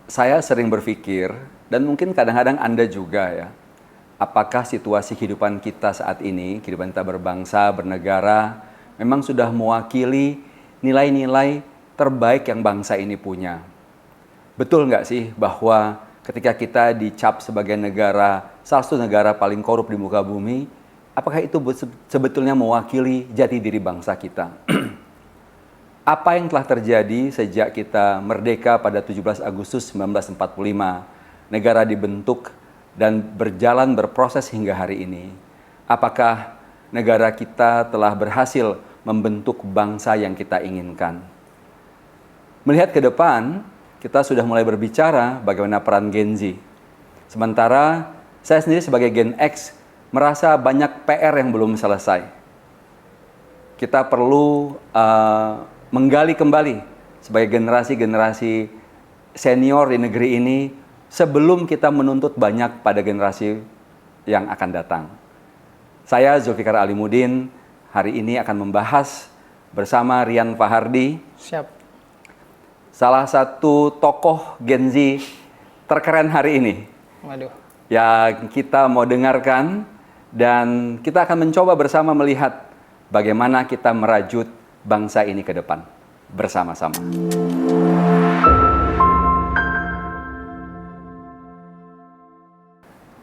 Saya sering berpikir, dan mungkin kadang-kadang Anda juga ya, apakah situasi kehidupan kita saat ini, kehidupan kita berbangsa, bernegara, memang sudah mewakili nilai-nilai terbaik yang bangsa ini punya. Betul nggak sih bahwa ketika kita dicap sebagai negara, salah satu negara paling korup di muka bumi, apakah itu sebetulnya mewakili jati diri bangsa kita? Apa yang telah terjadi sejak kita merdeka pada 17 Agustus 1945, negara dibentuk dan berjalan berproses hingga hari ini? Apakah negara kita telah berhasil membentuk bangsa yang kita inginkan? Melihat ke depan, kita sudah mulai berbicara bagaimana peran Gen Z. Sementara saya sendiri sebagai Gen X merasa banyak PR yang belum selesai. Kita perlu menggali kembali sebagai generasi-generasi senior di negeri ini sebelum kita menuntut banyak pada generasi yang akan datang. Saya Zulfikar Alimuddin hari ini akan membahas bersama Rian Fahardi. Siap. Salah satu tokoh Gen Z terkeren hari ini. Waduh. Yang kita mau dengarkan dan kita akan mencoba bersama melihat bagaimana kita merajut bangsa ini ke depan bersama-sama.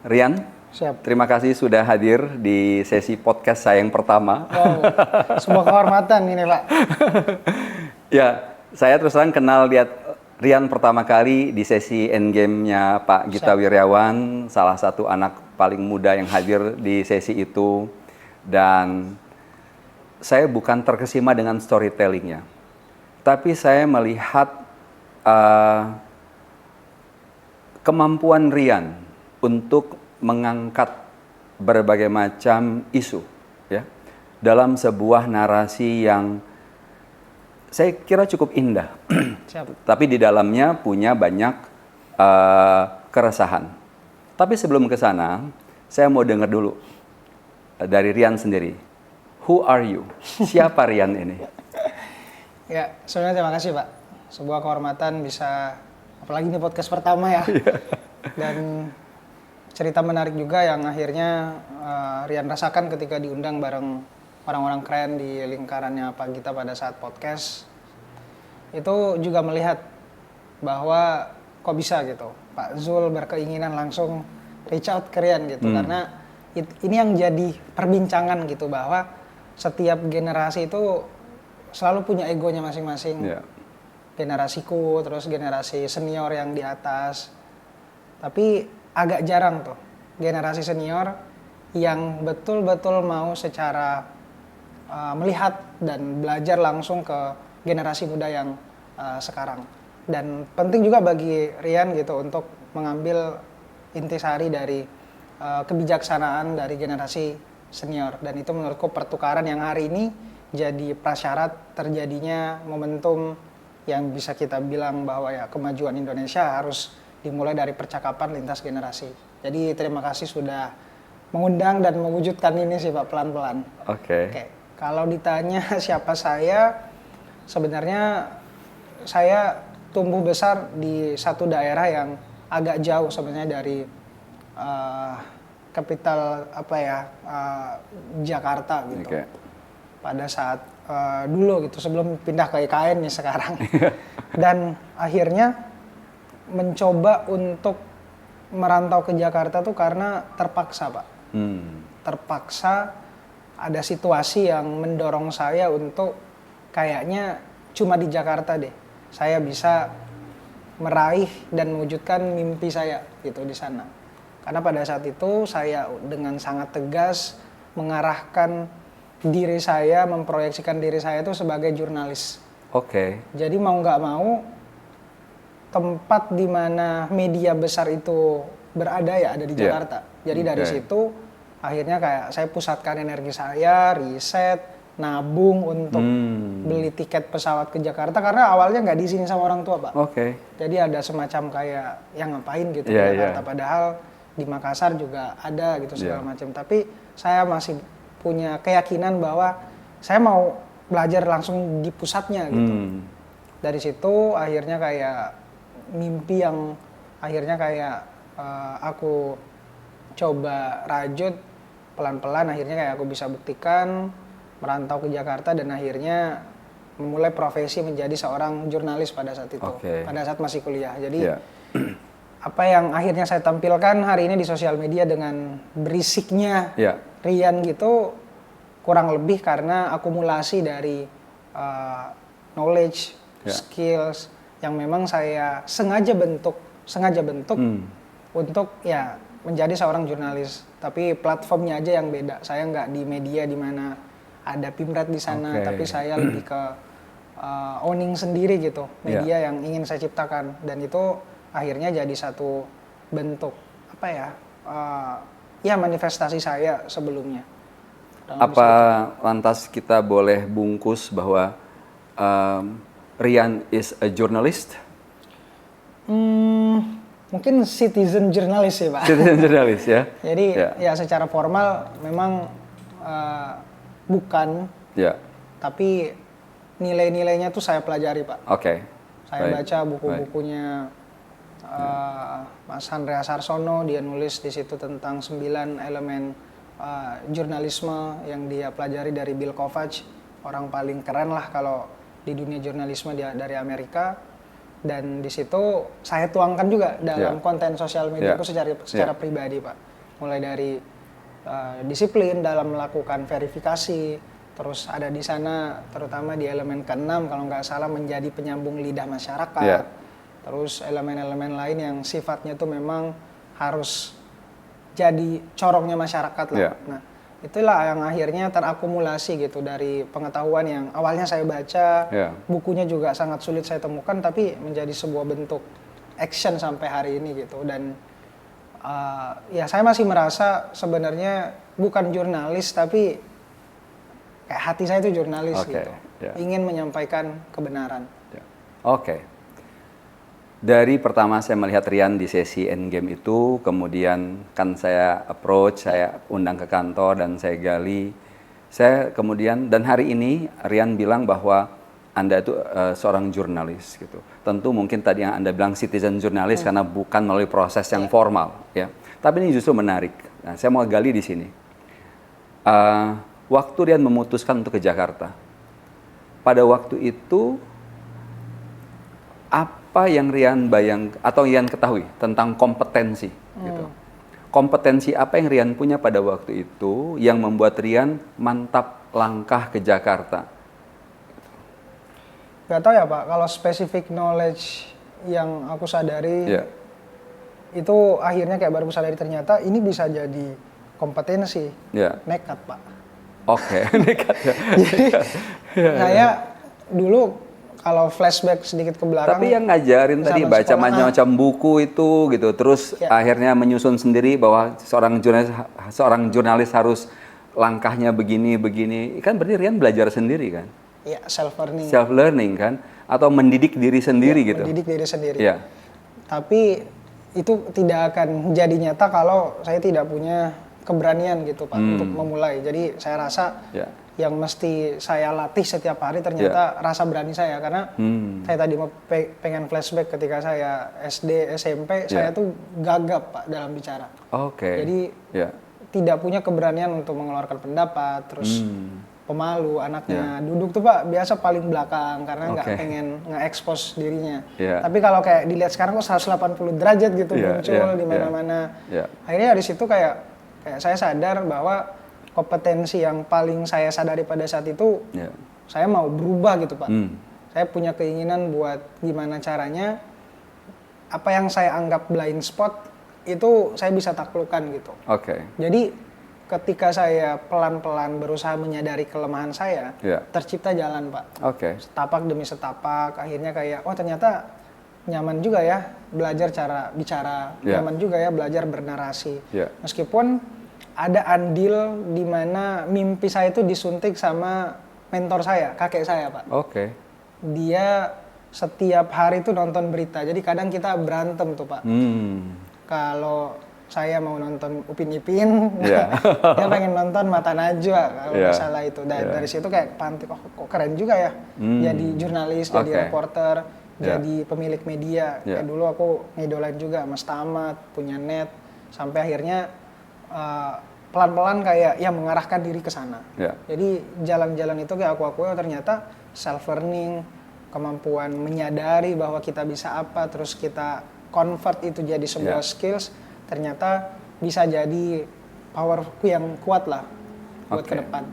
Rian, siap. Terima kasih sudah hadir di sesi podcast saya yang pertama. Wow, sebuah kehormatan ini, Pak. Ya, saya terus terang kenal lihat Rian pertama kali di sesi endgame-nya Pak Gita Wirjawan, salah satu anak paling muda yang hadir di sesi itu. Dan saya bukan terkesima dengan storytelling-nya, tapi saya melihat kemampuan Rian untuk mengangkat berbagai macam isu, ya, dalam sebuah narasi yang saya kira cukup indah, tapi di dalamnya punya banyak keresahan. Tapi sebelum ke sana, saya mau dengar dulu dari Rian sendiri. Who are you? Siapa Rian ini? Ya, sebenarnya terima kasih, Pak. Sebuah kehormatan bisa, apalagi ini podcast pertama ya. Dan cerita menarik juga yang akhirnya Rian rasakan ketika diundang bareng orang-orang keren di lingkarannya Pak Gita pada saat podcast. Itu juga melihat bahwa kok bisa gitu. Pak Zul berkeinginan langsung reach out ke Rian gitu. Karena ini yang jadi perbincangan gitu, bahwa setiap generasi itu selalu punya egonya masing-masing. Yeah. Generasiku, terus generasi senior yang di atas. Tapi agak jarang tuh generasi senior yang betul-betul mau secara melihat dan belajar langsung ke generasi muda yang sekarang. Dan penting juga bagi Rian gitu untuk mengambil intisari dari kebijaksanaan dari generasi senior, dan itu menurutku pertukaran yang hari ini jadi prasyarat terjadinya momentum yang bisa kita bilang bahwa ya kemajuan Indonesia harus dimulai dari percakapan lintas generasi. Jadi terima kasih sudah mengundang dan mewujudkan ini sih Pak, pelan-pelan. Oke. Kalau ditanya siapa saya, sebenarnya saya tumbuh besar di satu daerah yang agak jauh sebenarnya dari kapital Jakarta gitu. Pada saat dulu gitu, sebelum pindah ke IKN nih sekarang. Dan akhirnya mencoba untuk merantau ke Jakarta tuh karena terpaksa, Pak. Terpaksa, ada situasi yang mendorong saya untuk kayaknya cuma di Jakarta deh saya bisa meraih dan mewujudkan mimpi saya gitu di sana. Karena pada saat itu saya dengan sangat tegas mengarahkan diri saya, memproyeksikan diri saya itu sebagai jurnalis. Jadi mau nggak mau, tempat di mana media besar itu berada ya ada di Jakarta. Jadi dari situ akhirnya kayak saya pusatkan energi saya, riset, nabung untuk beli tiket pesawat ke Jakarta, karena awalnya nggak diizinin sama orang tua, Pak. Jadi ada semacam kayak yang ngapain gitu di Jakarta, padahal di Makassar juga ada gitu segala macam. Tapi saya masih punya keyakinan bahwa saya mau belajar langsung di pusatnya gitu. Dari situ akhirnya kayak mimpi yang akhirnya kayak aku coba rajut pelan-pelan, akhirnya kayak aku bisa buktikan merantau ke Jakarta dan akhirnya memulai profesi menjadi seorang jurnalis pada saat itu, pada saat masih kuliah. Jadi apa yang akhirnya saya tampilkan hari ini di sosial media dengan berisiknya Rian gitu kurang lebih karena akumulasi dari knowledge, skills yang memang saya sengaja bentuk untuk ya menjadi seorang jurnalis. Tapi platformnya aja yang beda. Saya nggak di media di mana ada Pimret di sana, tapi saya lebih ke owning sendiri gitu, media yang ingin saya ciptakan, dan itu akhirnya jadi satu bentuk apa ya, ya manifestasi saya sebelumnya. Apa lantas kita boleh bungkus bahwa Rian is a journalist? Mungkin citizen journalist sih Pak. Citizen journalist ya. Jadi ya secara formal memang bukan, tapi nilai-nilainya tuh saya pelajari Pak. Saya baca buku-bukunya Mas Andreas Harsono, dia nulis di situ tentang 9 elemen jurnalisme yang dia pelajari dari Bill Kovacs, orang paling keren lah kalau di dunia jurnalisme dari Amerika. Dan di situ saya tuangkan juga dalam konten sosial media aku secara pribadi Pak. Mulai dari disiplin dalam melakukan verifikasi, terus ada di sana terutama di elemen ke-6 kalau nggak salah menjadi penyambung lidah masyarakat. Terus elemen-elemen lain yang sifatnya itu memang harus jadi corongnya masyarakat lah. Nah, itulah yang akhirnya terakumulasi gitu dari pengetahuan yang awalnya saya baca, bukunya juga sangat sulit saya temukan, tapi menjadi sebuah bentuk action sampai hari ini gitu. Dan ya saya masih merasa sebenarnya bukan jurnalis, tapi kayak hati saya itu jurnalis gitu, ingin menyampaikan kebenaran. Dari pertama saya melihat Rian di sesi Endgame itu, kemudian kan saya approach, saya undang ke kantor dan saya gali. Saya kemudian, dan hari ini Rian bilang bahwa Anda itu seorang jurnalis gitu. Tentu mungkin tadi yang Anda bilang citizen jurnalis karena bukan melalui proses yang formal ya. Tapi ini justru menarik. Nah, saya mau gali di sini. Waktu Rian memutuskan untuk ke Jakarta, pada waktu itu apa yang Rian atau Rian ketahui tentang kompetensi gitu. Kompetensi apa yang Rian punya pada waktu itu yang membuat Rian mantap langkah ke Jakarta? Gak tahu ya Pak, kalau specific knowledge yang aku sadari itu akhirnya kayak baru sadari ternyata ini bisa jadi kompetensi. Nekat Pak. Nekat ya. Jadi saya dulu kalau flashback sedikit ke belakang. Tapi yang ngajarin tadi baca macam-macam buku itu gitu, terus akhirnya menyusun sendiri bahwa seorang jurnalis harus langkahnya begini, kan berarti Rian belajar sendiri kan? Iya, self-learning. Self-learning kan? Atau mendidik diri sendiri gitu? Mendidik diri sendiri. Tapi itu tidak akan jadi nyata kalau saya tidak punya keberanian gitu Pak untuk memulai. Jadi saya rasa yang mesti saya latih setiap hari ternyata rasa berani saya, karena saya tadi mau pengen flashback ketika saya SD, SMP, saya tuh gagap Pak dalam bicara. Jadi tidak punya keberanian untuk mengeluarkan pendapat, terus pemalu anaknya, duduk tuh Pak biasa paling belakang karena nggak pengen nge-expose dirinya. Tapi kalau kayak dilihat sekarang kok 180 derajat gitu muncul di mana-mana. Akhirnya dari situ kayak saya sadar bahwa kompetensi yang paling saya sadari pada saat itu, saya mau berubah gitu Pak. Saya punya keinginan buat gimana caranya apa yang saya anggap blind spot itu saya bisa taklukkan gitu. Jadi ketika saya pelan-pelan berusaha menyadari kelemahan saya, tercipta jalan Pak. Setapak demi setapak, akhirnya kayak ternyata nyaman juga ya belajar cara bicara, nyaman juga ya belajar bernarasi. Meskipun ada andil di mana mimpi saya itu disuntik sama mentor saya, kakek saya Pak. Dia setiap hari itu nonton berita, jadi kadang kita berantem tuh Pak. Kalau saya mau nonton Upin Ipin, dia pengen nonton Mata Najwa kalau nggak salah itu. Dan dari situ kayak pantik, kok keren juga ya, jadi jurnalis, jadi reporter. jadi pemilik media. Kayak dulu aku ngidolain juga Mas Tamat, punya net, sampai akhirnya pelan-pelan kayak ya mengarahkan diri ke sana. Jadi jalan-jalan itu kayak aku akui ternyata self learning, kemampuan menyadari bahwa kita bisa apa, terus kita convert itu jadi sebuah skills, ternyata bisa jadi powerku yang kuat lah buat ke depan.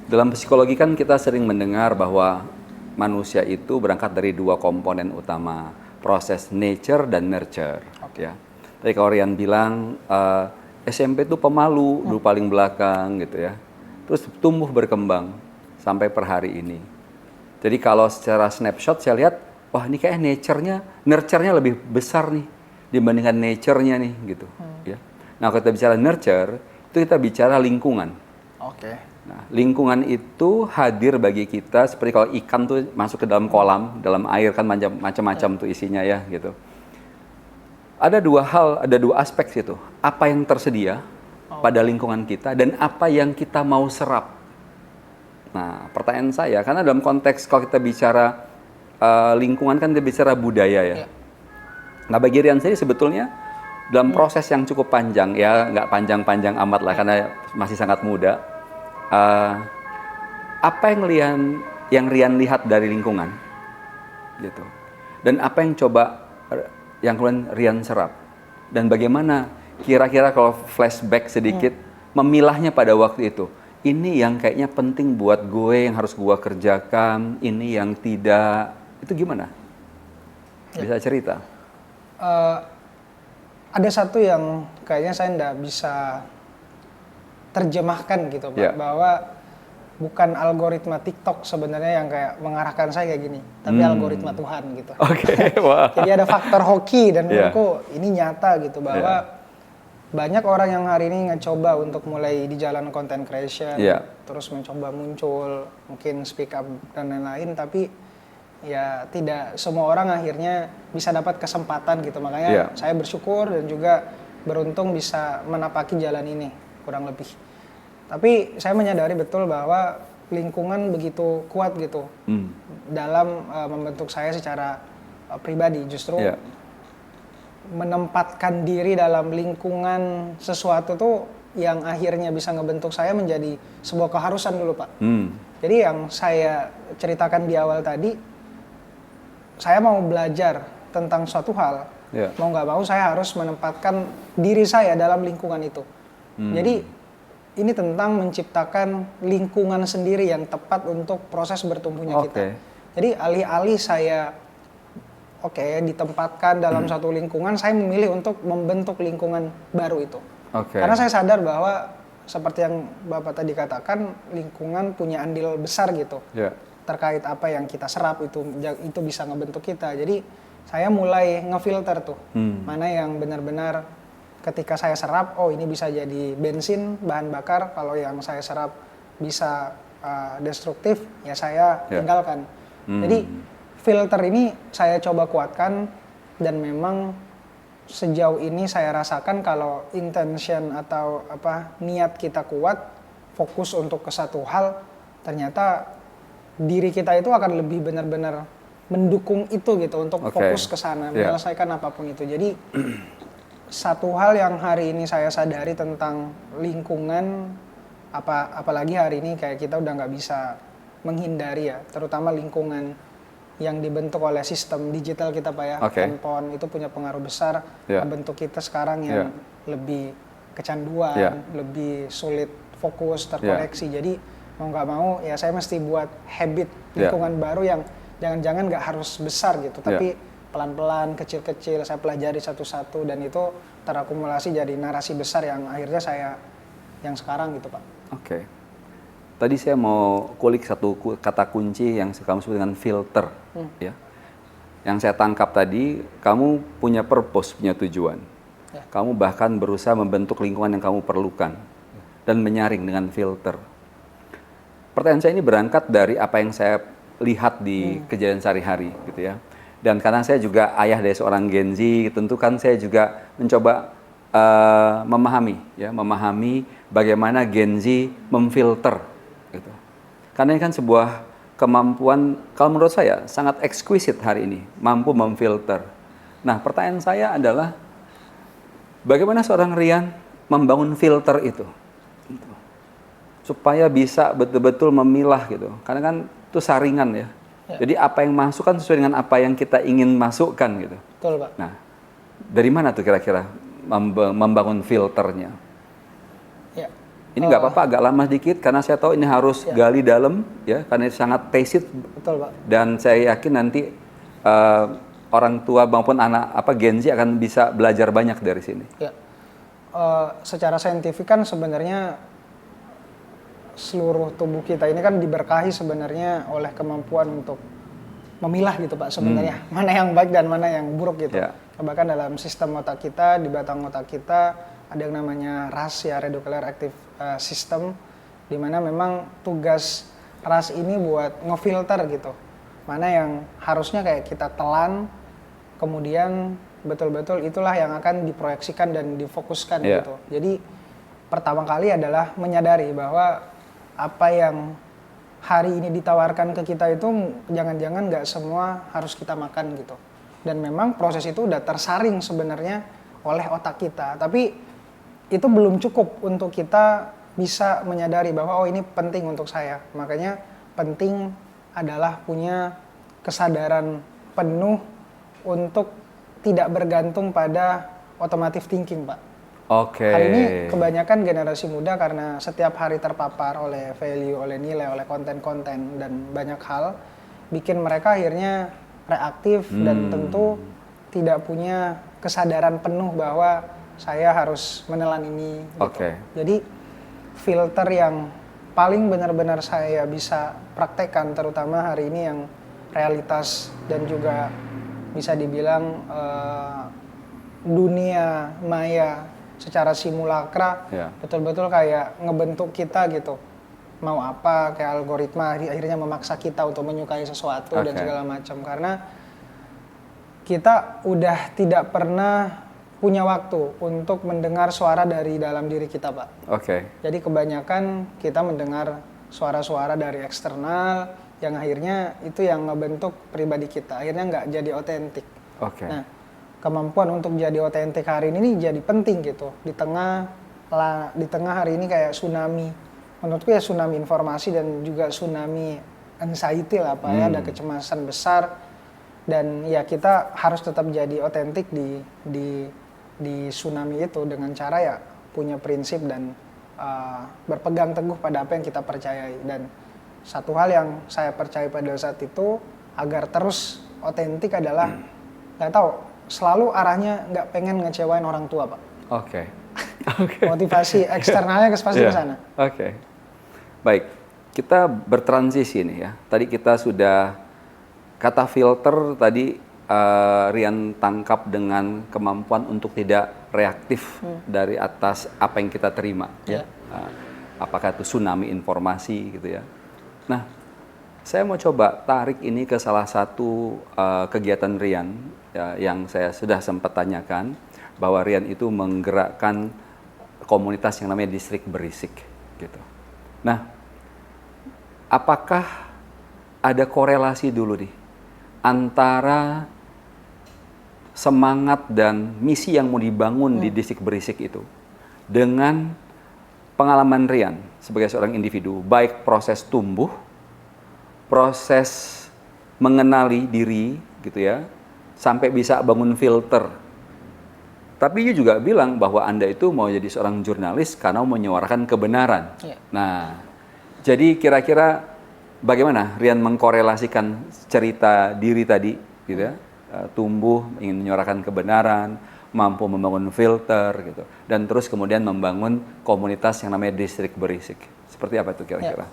Dalam psikologi kan kita sering mendengar bahwa manusia itu berangkat dari dua komponen utama, proses nature dan nurture. Ya. Tadi kalau Rian bilang SMP itu pemalu, dulu paling belakang gitu ya. Terus tumbuh berkembang sampai per hari ini. Jadi kalau secara snapshot saya lihat, wah ini kayak nurture-nya lebih besar nih dibandingkan nature-nya nih gitu. Ya. Nah kalau kita bicara nurture, itu kita bicara lingkungan. Nah lingkungan itu hadir bagi kita seperti kalau ikan tuh masuk ke dalam kolam, dalam air kan macam-macam tuh isinya ya gitu. Ada dua aspek situ. Apa yang tersedia pada lingkungan kita dan apa yang kita mau serap. Nah, pertanyaan saya, karena dalam konteks kalau kita bicara lingkungan kan kita bicara budaya ya. Nah, bagi Rian sendiri sebetulnya dalam proses yang cukup panjang ya, nggak panjang-panjang amat lah karena masih sangat muda. Apa yang Rian lihat dari lingkungan, gitu. Dan apa yang yang kemudian Rian serap dan bagaimana kira-kira kalau flashback sedikit memilahnya pada waktu itu, ini yang kayaknya penting buat gue yang harus gue kerjakan, ini yang tidak, itu gimana? Bisa cerita? Ada satu yang kayaknya saya nggak bisa terjemahkan gitu Pak, bahwa bukan algoritma TikTok sebenarnya yang kayak mengarahkan saya kayak gini, tapi algoritma Tuhan gitu. Wow. Jadi ada faktor hoki dan menurutku ini nyata gitu bahwa banyak orang yang hari ini ngecoba untuk mulai di jalan content creation, terus mencoba muncul, mungkin speak up dan lain-lain, tapi ya tidak semua orang akhirnya bisa dapat kesempatan gitu. Makanya saya bersyukur dan juga beruntung bisa menapaki jalan ini kurang lebih. Tapi saya menyadari betul bahwa lingkungan begitu kuat gitu dalam membentuk saya secara pribadi. Justru menempatkan diri dalam lingkungan sesuatu tuh yang akhirnya bisa ngebentuk saya menjadi sebuah keharusan dulu Pak. Jadi yang saya ceritakan di awal tadi, saya mau belajar tentang suatu hal, mau nggak mau saya harus menempatkan diri saya dalam lingkungan itu. Jadi ini tentang menciptakan lingkungan sendiri yang tepat untuk proses bertumbuhnya kita. Jadi alih-alih saya ditempatkan dalam satu lingkungan, saya memilih untuk membentuk lingkungan baru itu. Karena saya sadar bahwa seperti yang Bapak tadi katakan, lingkungan punya andil besar gitu. Terkait apa yang kita serap itu bisa ngebentuk kita. Jadi saya mulai ngefilter tuh, mana yang benar-benar ketika saya serap, oh ini bisa jadi bensin, bahan bakar. Kalau yang saya serap bisa destruktif, ya saya tinggalkan. Jadi filter ini saya coba kuatkan dan memang sejauh ini saya rasakan kalau intention atau niat kita kuat, fokus untuk ke satu hal, ternyata diri kita itu akan lebih benar-benar mendukung itu gitu untuk fokus ke sana, menyelesaikan apapun itu. Jadi satu hal yang hari ini saya sadari tentang lingkungan, apalagi hari ini kayak kita udah nggak bisa menghindari ya, terutama lingkungan yang dibentuk oleh sistem digital kita Pak ya, handphone itu punya pengaruh besar membentuk kita sekarang yang lebih kecanduan, lebih sulit fokus, terkoneksi. Jadi mau nggak mau ya saya mesti buat habit lingkungan baru yang jangan-jangan nggak harus besar gitu, tapi pelan-pelan, kecil-kecil saya pelajari satu-satu dan itu terakumulasi jadi narasi besar yang akhirnya saya yang sekarang gitu Pak. Tadi saya mau kulik satu kata kunci yang kamu sebut dengan filter, ya. Yang saya tangkap tadi, kamu punya purpose, punya tujuan. Kamu bahkan berusaha membentuk lingkungan yang kamu perlukan dan menyaring dengan filter. Pertanyaan saya ini berangkat dari apa yang saya lihat di kejadian sehari-hari, gitu ya. Dan karena saya juga ayah dari seorang Gen Z, tentu kan saya juga mencoba memahami bagaimana Gen Z memfilter, gitu. Karena ini kan sebuah kemampuan, kalau menurut saya sangat ekskuisit hari ini, mampu memfilter. Nah, pertanyaan saya adalah bagaimana seorang Rian membangun filter itu supaya bisa betul-betul memilah gitu. Karena kan itu saringan ya. Jadi apa yang masuk kan sesuai dengan apa yang kita ingin masukkan gitu. Betul, Pak. Nah, dari mana tuh kira-kira membangun filternya? Ya. Ini nggak apa-apa agak lama sedikit karena saya tahu ini harus gali dalam ya karena ini sangat taste. Betul, Pak. Dan saya yakin nanti orang tua maupun anak Gen Z akan bisa belajar banyak dari sini. Ya. Secara saintifik kan sebenarnya seluruh tubuh kita ini kan diberkahi sebenarnya oleh kemampuan untuk memilah gitu Pak sebenarnya mana yang baik dan mana yang buruk gitu. Bahkan dalam sistem otak kita, di batang otak kita ada yang namanya RAS ya, reticular active system, di mana memang tugas RAS ini buat ngefilter gitu. Mana yang harusnya kayak kita telan, kemudian betul-betul itulah yang akan diproyeksikan dan difokuskan gitu. Jadi pertama kali adalah menyadari bahwa apa yang hari ini ditawarkan ke kita itu jangan-jangan nggak semua harus kita makan gitu. Dan memang proses itu udah tersaring sebenarnya oleh otak kita. Tapi itu belum cukup untuk kita bisa menyadari bahwa oh ini penting untuk saya. Makanya penting adalah punya kesadaran penuh untuk tidak bergantung pada automatic thinking, Pak. Oke. Hari ini kebanyakan generasi muda karena setiap hari terpapar oleh value, oleh nilai, oleh konten-konten dan banyak hal, bikin mereka akhirnya reaktif dan tentu tidak punya kesadaran penuh bahwa saya harus menelan ini. Gitu. Jadi filter yang paling benar-benar saya bisa praktekkan, terutama hari ini yang realitas dan juga bisa dibilang dunia maya secara simulakra betul-betul kayak ngebentuk kita gitu, mau apa kayak algoritma akhirnya memaksa kita untuk menyukai sesuatu dan segala macam karena kita udah tidak pernah punya waktu untuk mendengar suara dari dalam diri kita, Pak. Jadi kebanyakan kita mendengar suara-suara dari eksternal yang akhirnya itu yang ngebentuk pribadi kita, akhirnya nggak jadi otentik. Nah, kemampuan untuk jadi otentik hari ini jadi penting gitu di tengah hari ini kayak tsunami, menurutku ya tsunami informasi dan juga tsunami anxiety lah Pak ya, ada kecemasan besar dan ya kita harus tetap jadi otentik di tsunami itu dengan cara ya punya prinsip dan berpegang teguh pada apa yang kita percayai. Dan satu hal yang saya percaya pada saat itu agar terus otentik adalah nggak tahu selalu arahnya nggak pengen ngecewain orang tua, Pak. Motivasi eksternalnya pasti ke sana. Baik, kita bertransisi nih ya. Tadi kita sudah kata filter tadi Rian tangkap dengan kemampuan untuk tidak reaktif dari atas apa yang kita terima. Apakah itu tsunami informasi gitu ya. Nah, saya mau coba tarik ini ke salah satu kegiatan Rian ya, yang saya sudah sempat tanyakan bahwa Rian itu menggerakkan komunitas yang namanya Distrik Berisik gitu. Nah, apakah ada korelasi dulu nih antara semangat dan misi yang mau dibangun di Distrik Berisik itu dengan pengalaman Rian sebagai seorang individu, baik proses tumbuh, proses mengenali diri gitu ya, sampai bisa bangun filter. Tapi you juga bilang bahwa Anda itu mau jadi seorang jurnalis karena mau menyuarakan kebenaran. Nah, jadi kira-kira bagaimana Rian mengkorelasikan cerita diri tadi gitu ya, tumbuh, ingin menyuarakan kebenaran, mampu membangun filter gitu, dan terus kemudian membangun komunitas yang namanya Distrik Berisik. Seperti apa itu kira-kira?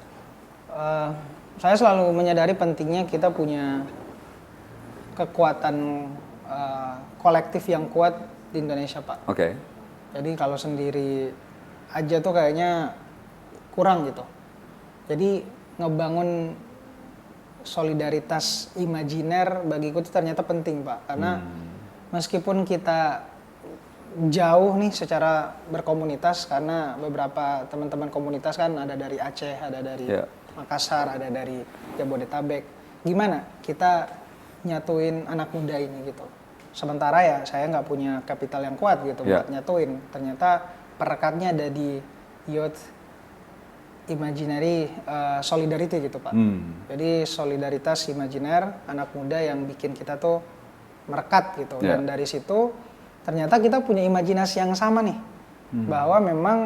Saya selalu menyadari pentingnya kita punya kekuatan kolektif yang kuat di Indonesia, Pak. Jadi kalau sendiri aja tuh kayaknya kurang gitu. Jadi ngebangun solidaritas imajiner bagiku itu ternyata penting, Pak. Karena meskipun kita jauh nih secara berkomunitas, karena beberapa teman-teman komunitas kan ada dari Aceh, ada dari Makassar, ada dari Jabodetabek. Gimana kita nyatuin anak muda ini gitu. Sementara ya saya nggak punya kapital yang kuat gitu buat nyatuin. Ternyata perekatnya ada di Youth Imaginary Solidarity gitu Pak. Jadi solidaritas imajiner anak muda yang bikin kita tuh merekat gitu. Dan dari situ ternyata kita punya imajinasi yang sama nih. Bahwa memang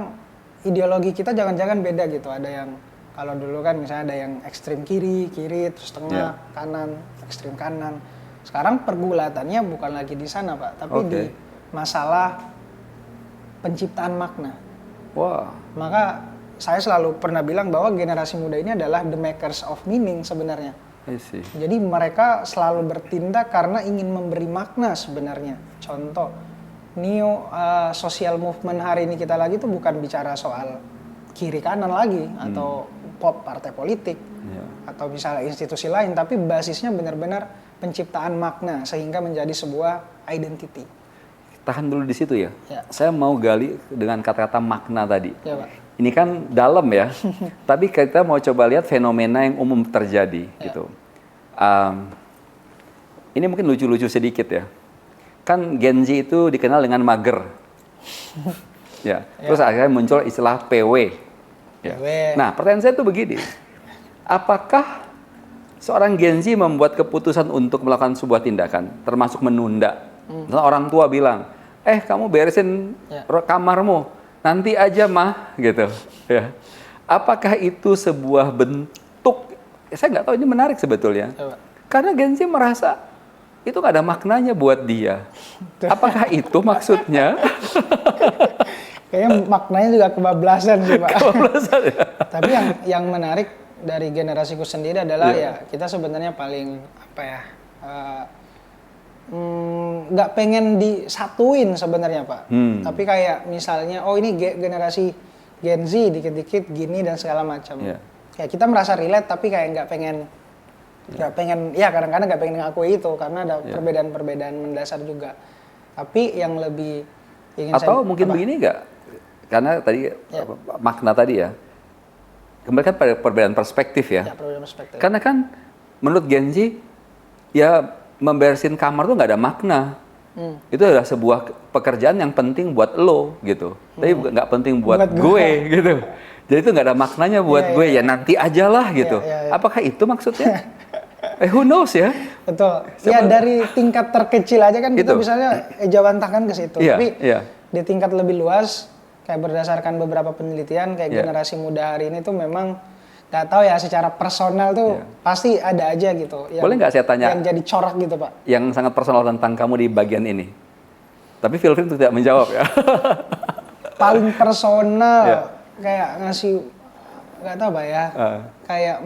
ideologi kita jangan-jangan beda gitu. Ada yang kalau dulu kan misalnya ada yang ekstrim kiri, terus tengah, kanan, ekstrim kanan. Sekarang pergulatannya bukan lagi di sana Pak, tapi di masalah penciptaan makna. Wah. Maka saya selalu pernah bilang bahwa generasi muda ini adalah the makers of meaning sebenarnya. I see. Jadi mereka selalu bertindak karena ingin memberi makna sebenarnya. Contoh, neo social movement hari ini kita lagi tuh bukan bicara soal kiri kanan lagi atau pop partai politik atau misalnya institusi lain, tapi basisnya benar-benar penciptaan makna sehingga menjadi sebuah identity. Tahan dulu di situ ya. Saya mau gali dengan kata-kata makna tadi. Ya, Pak. Ini kan dalam ya, tapi kita mau coba lihat fenomena yang umum terjadi gitu. Ini mungkin lucu-lucu sedikit ya. Kan Gen Z itu dikenal dengan mager. Terus akhirnya muncul istilah PW. Nah, pertanyaan saya tuh begini. Apakah seorang Gen Z membuat keputusan untuk melakukan sebuah tindakan, termasuk menunda? Misalnya orang tua bilang, kamu beresin kamarmu, nanti aja mah, gitu. Apakah itu sebuah bentuk? Saya nggak tahu, ini menarik sebetulnya. Karena Gen Z merasa itu nggak ada maknanya buat dia. Apakah itu maksudnya? Kayaknya maknanya juga kebablasan sih Pak. Kebablasan ya? Tapi yang menarik dari generasiku sendiri adalah ya kita sebenarnya paling apa ya, nggak pengen disatuin sebenarnya Pak. Tapi kayak misalnya ini generasi Gen Z dikit-dikit gini dan segala macam. Ya kita merasa relate tapi kayak nggak pengen ya kadang-kadang nggak pengen ngakui itu karena ada perbedaan-perbedaan mendasar juga. Tapi yang lebih ingin atau mungkin begini nggak? Karena tadi makna tadi ya, kembali kan pada perbedaan perspektif ya. Perbedaan perspektif. Karena kan menurut Gen Z ya memberesin kamar tuh nggak ada makna. Itu adalah sebuah pekerjaan yang penting buat lo gitu, tapi nggak penting buat gue gitu. Jadi itu nggak ada maknanya buat gue ya nanti aja lah gitu. Apakah itu maksudnya? Who knows ya? Betul. Ya dari tingkat terkecil aja kan kita misalnya ejawantahkan ke situ. Tapi di tingkat lebih luas kayak berdasarkan beberapa penelitian kayak generasi muda hari ini tuh memang nggak tahu ya secara personal tuh pasti ada aja gitu. Boleh nggak saya tanya? Yang jadi corak gitu Pak. Yang sangat personal tentang kamu di bagian ini. Tapi feel free untuk tidak menjawab ya. Paling personal kayak ngasih nggak tahu Pak ya. Kayak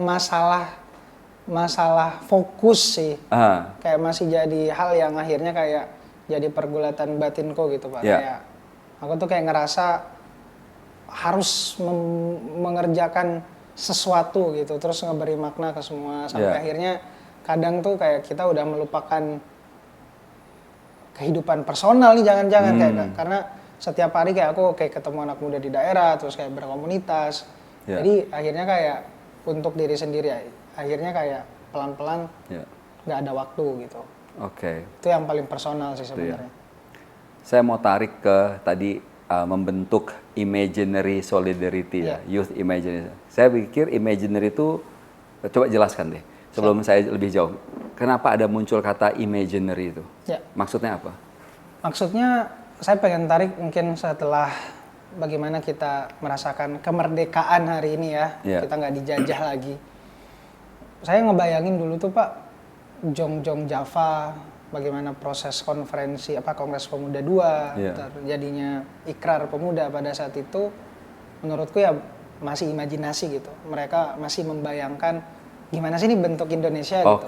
masalah fokus sih. Kayak masih jadi hal yang akhirnya kayak jadi pergulatan batinku gitu Pak. Kayak aku tuh kayak ngerasa harus mengerjakan sesuatu gitu, terus ngeberi makna ke semua sampai akhirnya kadang tuh kayak kita udah melupakan kehidupan personal nih jangan-jangan kayak karena setiap hari kayak aku kayak ketemu anak muda di daerah terus kayak berkomunitas. Jadi akhirnya kayak untuk diri sendiri akhirnya kayak pelan-pelan nggak ada waktu gitu. Itu yang paling personal sih sebenarnya. Saya mau tarik ke tadi membentuk imaginary solidarity youth imaginary. Saya pikir imaginary itu coba jelaskan deh sebelum saya lebih jauh. Kenapa ada muncul kata imaginary itu? Maksudnya apa? Maksudnya saya pengen tarik mungkin setelah bagaimana kita merasakan kemerdekaan hari ini ya. Kita nggak dijajah lagi. Saya ngebayangin dulu tuh Pak, Jongjong Java, bagaimana proses konferensi Kongres Pemuda II, terjadinya Ikrar Pemuda pada saat itu, menurutku ya masih imajinasi gitu. Mereka masih membayangkan gimana sih ini bentuk Indonesia gitu.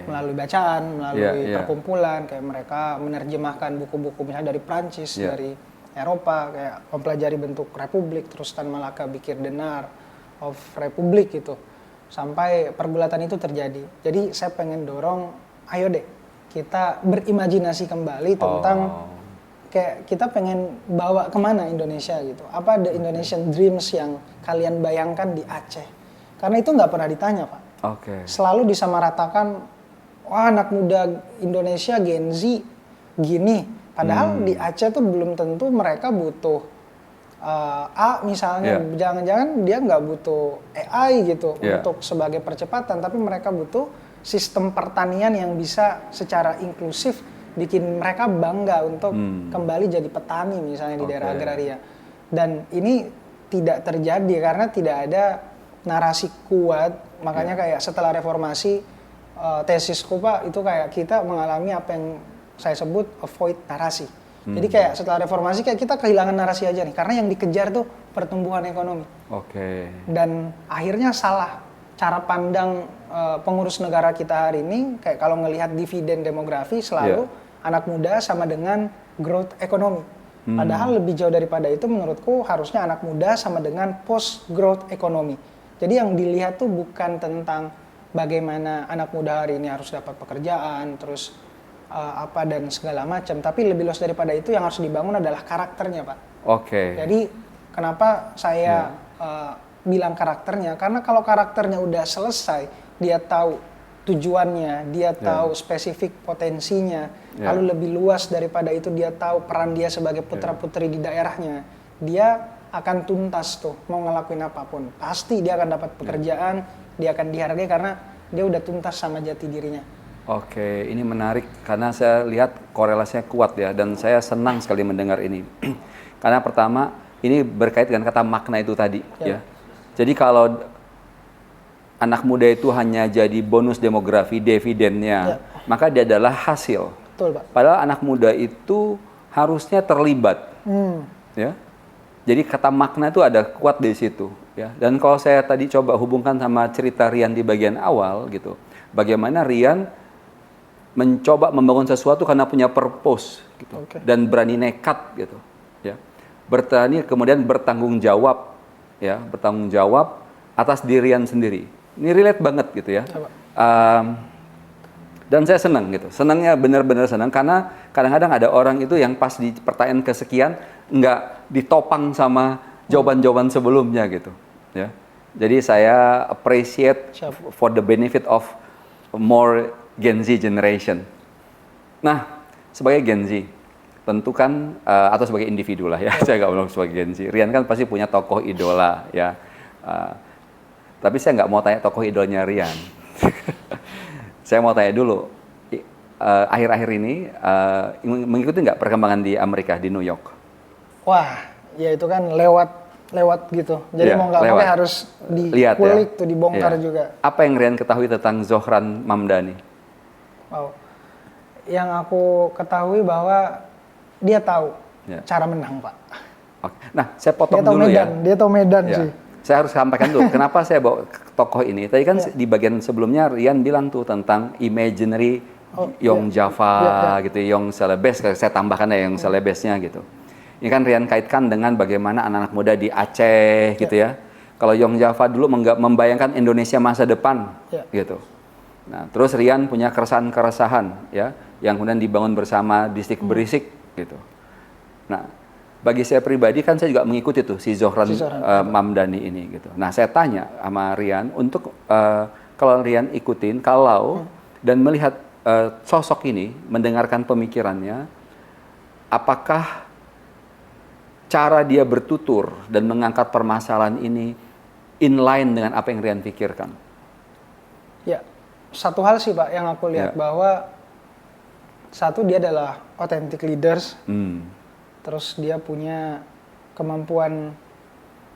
Melalui bacaan, melalui perkumpulan, kayak mereka menerjemahkan buku-buku misalnya dari Prancis, dari Eropa, kayak mempelajari bentuk republik, terus Tan Malaka bikin Denar of Republik gitu. Sampai pergulatan itu terjadi. Jadi saya pengen dorong, ayo deh kita berimajinasi kembali tentang kayak kita pengen bawa kemana Indonesia gitu. Apa the Indonesian dreams yang kalian bayangkan di Aceh? Karena itu nggak pernah ditanya, Pak. Oke. Selalu disamaratakan, wah anak muda Indonesia Gen Z gini. Padahal di Aceh tuh belum tentu mereka butuh A misalnya, jangan-jangan dia nggak butuh AI gitu untuk sebagai percepatan, tapi mereka butuh sistem pertanian yang bisa secara inklusif bikin mereka bangga untuk kembali jadi petani misalnya di daerah agraria. Dan ini tidak terjadi karena tidak ada narasi kuat, makanya kayak setelah reformasi tesisku Pak itu kayak kita mengalami apa yang saya sebut avoid narasi. Jadi kayak setelah reformasi kayak kita kehilangan narasi aja nih, karena yang dikejar tuh pertumbuhan ekonomi. Dan akhirnya salah cara pandang pengurus negara kita hari ini, kayak kalau ngelihat dividen demografi selalu anak muda sama dengan growth ekonomi. Padahal lebih jauh daripada itu menurutku harusnya anak muda sama dengan post growth ekonomi. Jadi yang dilihat tuh bukan tentang bagaimana anak muda hari ini harus dapat pekerjaan, terus apa dan segala macam, tapi lebih luas daripada itu yang harus dibangun adalah karakternya, Pak. Jadi kenapa saya bilang karakternya? Karena kalau karakternya udah selesai, dia tahu tujuannya, dia tahu spesifik potensinya, lalu lebih luas daripada itu dia tahu peran dia sebagai putra-putri di daerahnya, dia akan tuntas tuh mau ngelakuin apapun. Pasti dia akan dapat pekerjaan, dia akan dihargai karena dia udah tuntas sama jati dirinya. Ini menarik karena saya lihat korelasinya kuat ya, dan saya senang sekali mendengar ini. Karena pertama, ini berkait dengan kata makna itu tadi ya. Jadi kalau anak muda itu hanya jadi bonus demografi, dividennya, maka dia adalah hasil. Betul, Pak. Padahal anak muda itu harusnya terlibat. Ya. Jadi kata makna itu ada kuat di situ ya. Dan kalau saya tadi coba hubungkan sama cerita Rian di bagian awal gitu. Bagaimana Rian mencoba membangun sesuatu karena punya purpose gitu, dan berani nekat gitu ya, berani kemudian bertanggung jawab ya, bertanggung jawab atas dirian sendiri. Ini relate banget gitu ya. Dan saya senang gitu, senangnya benar-benar senang karena kadang-kadang ada orang itu yang pas di pertanyaan kesekian nggak ditopang sama jawaban-jawaban sebelumnya gitu ya. Jadi saya appreciate for the benefit of more Gen Z generation. Nah, sebagai Gen Z, tentu kan, atau sebagai individu lah ya, saya nggak bilang sebagai Gen Z. Rian kan pasti punya tokoh idola ya. Tapi saya nggak mau tanya tokoh idolanya Rian. Saya mau tanya dulu, akhir-akhir ini mengikuti nggak perkembangan di Amerika, di New York? Wah, ya itu kan lewat gitu. Jadi mau nggak mau harus dikulik tuh, dibongkar juga. Apa yang Rian ketahui tentang Zohran Mamdani? Wow. Yang aku ketahui bahwa dia tahu cara menang, Pak. Nah, saya potong dulu ya. Dia tahu medan sih. Saya harus sampaikan dulu, kenapa saya bawa tokoh ini. Tadi kan di bagian sebelumnya Rian bilang tuh tentang imaginary Yong Java gitu, Yong Celebes, saya tambahkan ya Yong Celebesnya gitu. Ini kan Rian kaitkan dengan bagaimana anak-anak muda di Aceh gitu ya. Kalau Yong Java dulu membayangkan Indonesia masa depan gitu. Nah, terus Rian punya keresahan-keresahan ya, yang kemudian dibangun bersama distrik berisik gitu. Nah, bagi saya pribadi kan saya juga mengikuti tuh si Zohran Mamdani ini gitu. Nah, saya tanya sama Rian untuk kalau Rian ikutin, kalau dan melihat sosok ini, mendengarkan pemikirannya, apakah cara dia bertutur dan mengangkat permasalahan ini inline dengan apa yang Rian pikirkan? Ya, satu hal sih Pak yang aku lihat bahwa satu, dia adalah authentic leaders. Terus dia punya kemampuan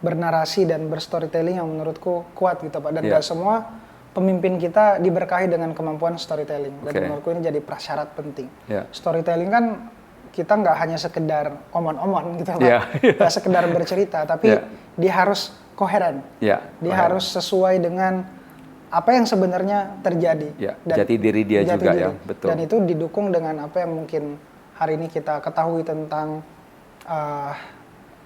bernarasi dan berstorytelling yang menurutku kuat gitu Pak. Dan gak semua pemimpin kita diberkahi dengan kemampuan storytelling. Dan menurutku ini jadi prasyarat penting. Storytelling kan kita nggak hanya sekedar omon-omon gitu Pak. Nggak sekedar bercerita, tapi dia harus koheren. Dia harus sesuai dengan apa yang sebenarnya terjadi. Dan jati diri dia jati juga diri. Ya, betul. Dan itu didukung dengan apa yang mungkin hari ini kita ketahui tentang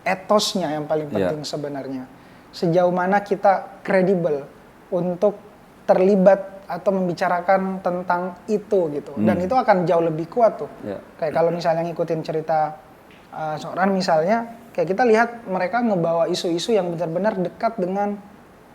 etosnya yang paling penting sebenarnya. Sejauh mana kita kredibel untuk terlibat atau membicarakan tentang itu gitu. Dan itu akan jauh lebih kuat tuh. Kayak kalau misalnya ngikutin cerita Zohran misalnya, kayak kita lihat mereka ngebawa isu-isu yang benar-benar dekat dengan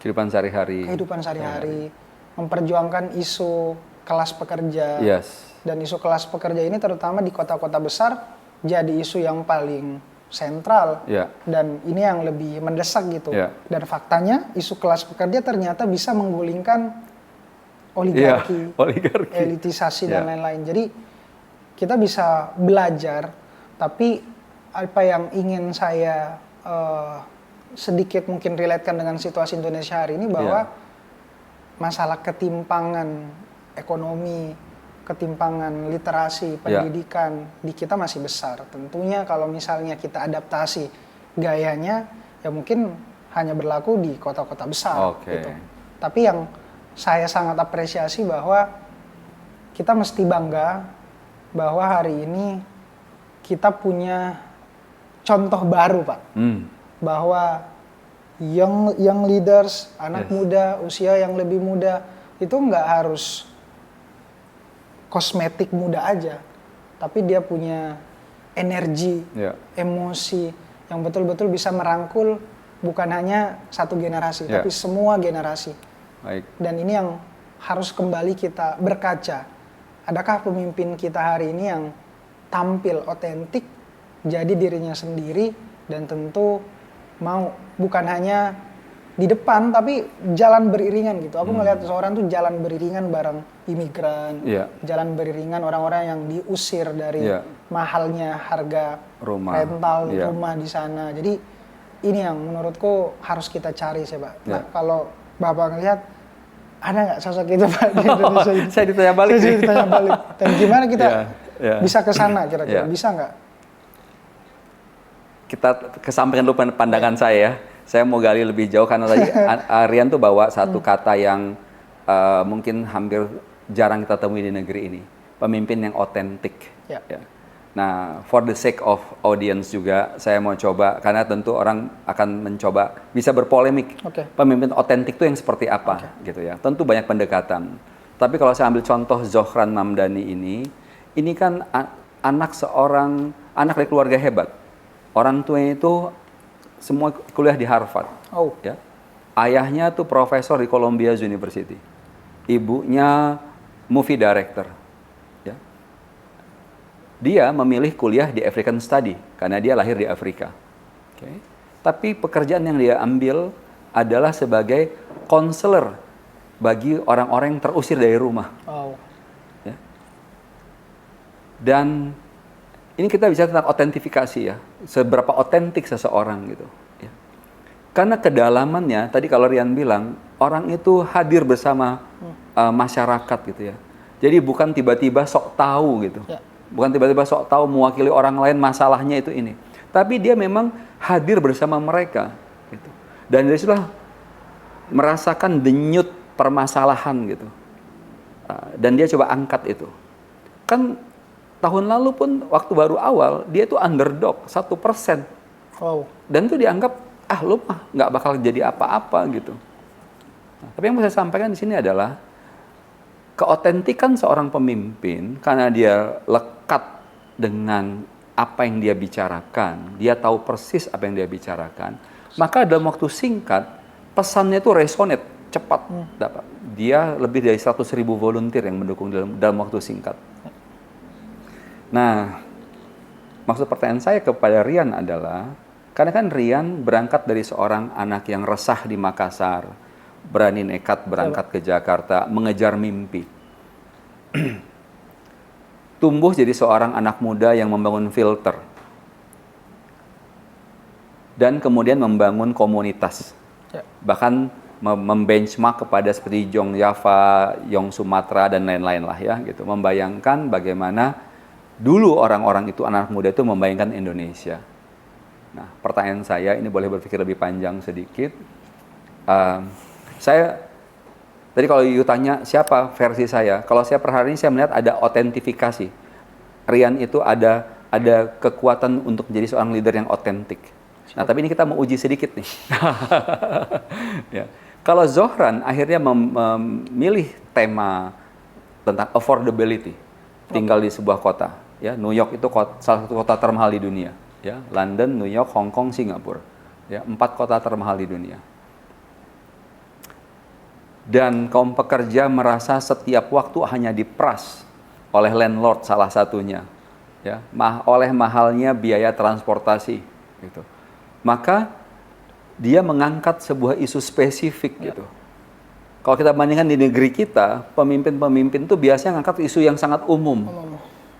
kehidupan sehari-hari. Memperjuangkan isu kelas pekerja. Yes. Dan isu kelas pekerja ini terutama di kota-kota besar jadi isu yang paling sentral. Dan ini yang lebih mendesak gitu. Dan faktanya isu kelas pekerja ternyata bisa menggulingkan oligarki, elitisasi dan lain-lain. Jadi kita bisa belajar, tapi apa yang ingin saya sedikit mungkin relatekan dengan situasi Indonesia hari ini bahwa masalah ketimpangan ekonomi, ketimpangan literasi, pendidikan di kita masih besar. Tentunya kalau misalnya kita adaptasi gayanya, ya mungkin hanya berlaku di kota-kota besar. Gitu. Tapi yang saya sangat apresiasi bahwa kita mesti bangga bahwa hari ini kita punya contoh baru, Pak. Bahwa young leaders, anak muda, usia yang lebih muda, itu nggak harus kosmetik muda aja, tapi dia punya energi, emosi yang betul-betul bisa merangkul bukan hanya satu generasi, tapi semua generasi. Dan ini yang harus kembali kita berkaca. Adakah pemimpin kita hari ini yang tampil otentik, jadi dirinya sendiri, dan tentu mau bukan hanya di depan tapi jalan beriringan gitu. Aku ngelihat seorang tuh jalan beriringan bareng imigran, jalan beriringan orang-orang yang diusir dari mahalnya harga rental rumah di sana. Jadi ini yang menurutku harus kita cari sih, Pak. Nah, kalau Bapak ngelihat ada nggak sosok itu, Pak, di Indonesia ini? Saya ditanya balik. Dan gimana kita bisa ke sana kira-kira? Bisa nggak? Kita kesampaikan dulu pandangan saya. Saya mau gali lebih jauh karena tadi Rian tuh bawa satu kata yang mungkin hampir jarang kita temui di negeri ini. Pemimpin yang otentik. Nah, for the sake of audience juga, saya mau coba, karena tentu orang akan mencoba bisa berpolemik. Pemimpin otentik itu yang seperti apa, gitu ya. Tentu banyak pendekatan. Tapi kalau saya ambil contoh Zohran Mamdani ini kan anak dari keluarga hebat. Orang tuanya itu semua kuliah di Harvard. Ya. Ayahnya tuh profesor di Columbia University. Ibunya movie director. Ya. Dia memilih kuliah di African Study karena dia lahir di Afrika. Tapi pekerjaan yang dia ambil adalah sebagai konselor bagi orang-orang yang terusir dari rumah. Ya. Dan ini kita bicara tentang otentifikasi ya, seberapa otentik seseorang gitu. Ya. Karena kedalamannya, tadi kalau Rian bilang, orang itu hadir bersama masyarakat gitu ya. Jadi bukan tiba-tiba sok tahu gitu. Bukan tiba-tiba sok tahu mewakili orang lain masalahnya itu ini. Tapi dia memang hadir bersama mereka. Gitu. Dan dari situlah merasakan denyut permasalahan gitu. Dan dia coba angkat itu. Kan tahun lalu pun waktu baru awal dia itu underdog 1%. Dan itu dianggap lu mah nggak bakal jadi apa-apa gitu. Nah, tapi yang mau saya sampaikan di sini adalah keotentikan seorang pemimpin karena dia lekat dengan apa yang dia bicarakan, dia tahu persis apa yang dia bicarakan, maka dalam waktu singkat pesannya itu resonate cepat dapat. Dia lebih dari 100.000 volunteer yang mendukung dalam waktu singkat. Nah, maksud pertanyaan saya kepada Rian adalah, karena kan Rian berangkat dari seorang anak yang resah di Makassar, berani nekat berangkat ke Jakarta, mengejar mimpi. Tumbuh jadi seorang anak muda yang membangun filter. Dan kemudian membangun komunitas. Bahkan membenchmark kepada seperti Jong Java, Yong Sumatera, dan lain-lain lah ya. Gitu. Membayangkan bagaimana dulu orang-orang itu, anak muda itu membayangkan Indonesia. Nah, pertanyaan saya, ini boleh berpikir lebih panjang sedikit. Tadi kalau you tanya siapa versi saya, kalau saya per hari ini saya melihat ada otentifikasi. Rian itu ada kekuatan untuk menjadi seorang leader yang otentik. Nah, tapi ini kita mau uji sedikit nih. Ya. Kalau Zohran akhirnya memilih tema tentang affordability, tinggal di sebuah kota. Ya, New York itu salah satu kota termahal di dunia. Ya, London, New York, Hong Kong, Singapura. Ya, 4 kota termahal di dunia. dan kaum pekerja merasa setiap waktu hanya diperas oleh landlord salah satunya, ya, oleh mahalnya biaya transportasi, gitu. Maka dia mengangkat sebuah isu spesifik, gitu. Kalau kita bandingkan di negeri kita, pemimpin-pemimpin itu biasanya ngangkat isu yang sangat umum,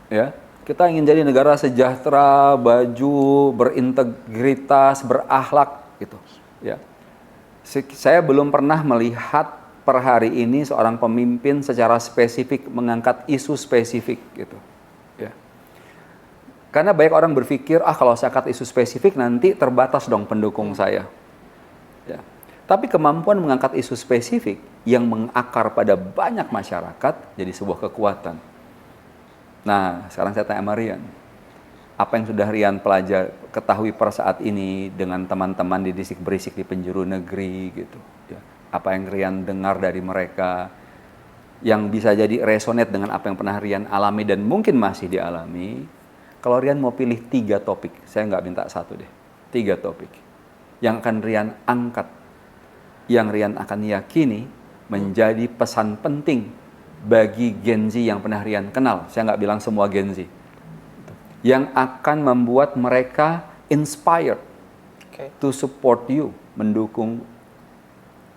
ya. Kita ingin jadi negara sejahtera, baju, berintegritas, berakhlak, gitu, ya. Saya belum pernah melihat per hari ini seorang pemimpin secara spesifik mengangkat isu spesifik, gitu, ya. Karena banyak orang berpikir, kalau saya angkat isu spesifik nanti terbatas dong pendukung saya, ya. Tapi kemampuan mengangkat isu spesifik yang mengakar pada banyak masyarakat jadi sebuah kekuatan. Nah, sekarang saya tanya sama Rian, apa yang sudah Rian ketahui per saat ini dengan teman-teman di Disik Berisik di penjuru negeri, gitu, ya. Apa yang Rian dengar dari mereka yang bisa jadi resonate dengan apa yang pernah Rian alami dan mungkin masih dialami. Kalau Rian mau pilih 3 topik, saya nggak minta 1 deh, 3 topik yang akan Rian angkat, yang Rian akan yakini menjadi pesan penting bagi Gen Z yang pernah Rian kenal. Saya nggak bilang semua Gen Z, yang akan membuat mereka inspired to support you,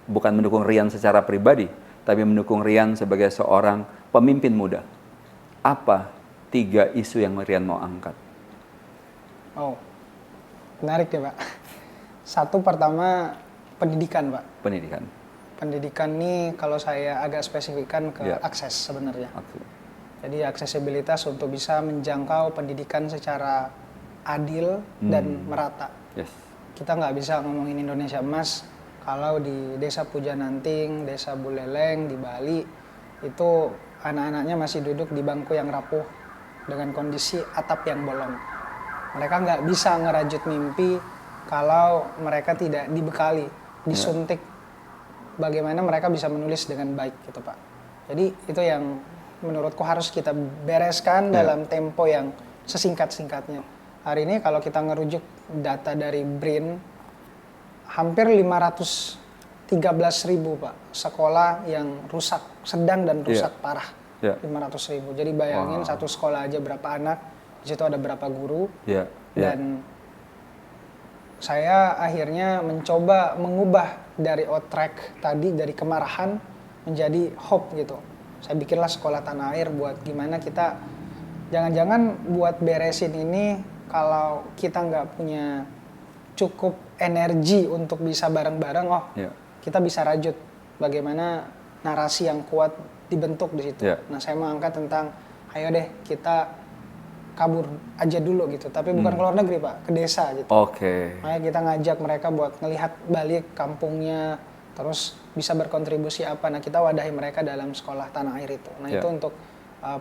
bukan mendukung Rian secara pribadi, tapi mendukung Rian sebagai seorang pemimpin muda. Apa 3 isu yang Rian mau angkat? Oh, menarik ya, Pak. 1, pertama pendidikan, Pak. Pendidikan ini kalau saya agak spesifikkan ke akses sebenarnya. Jadi aksesibilitas untuk bisa menjangkau pendidikan secara adil dan merata. Kita nggak bisa ngomongin Indonesia Emas kalau di Desa Pujananting, Desa Buleleng, di Bali, itu anak-anaknya masih duduk di bangku yang rapuh dengan kondisi atap yang bolong. Mereka nggak bisa ngerajut mimpi kalau mereka tidak dibekali, disuntik bagaimana mereka bisa menulis dengan baik, gitu, Pak. Jadi itu yang menurutku harus kita bereskan dalam tempo yang sesingkat-singkatnya. Hari ini kalau kita ngerujuk data dari BRIN, hampir 513.000, Pak, sekolah yang rusak, sedang dan rusak parah. 500.000. Jadi bayangin satu sekolah aja berapa anak, di situ ada berapa guru. Dan saya akhirnya mencoba mengubah dari outrack tadi, dari kemarahan menjadi hope, gitu. Saya bikinlah sekolah tanah air buat gimana kita, jangan-jangan buat beresin ini kalau kita nggak punya cukup energi untuk bisa bareng-bareng, kita bisa rajut bagaimana narasi yang kuat dibentuk di situ. Nah, saya mau angkat tentang, ayo deh kita kabur aja dulu, gitu. Tapi bukan ke luar negeri, Pak, ke desa, gitu. Makanya kita ngajak mereka buat ngelihat balik kampungnya, terus bisa berkontribusi apa. Nah, kita wadahi mereka dalam sekolah tanah air itu. Nah, itu untuk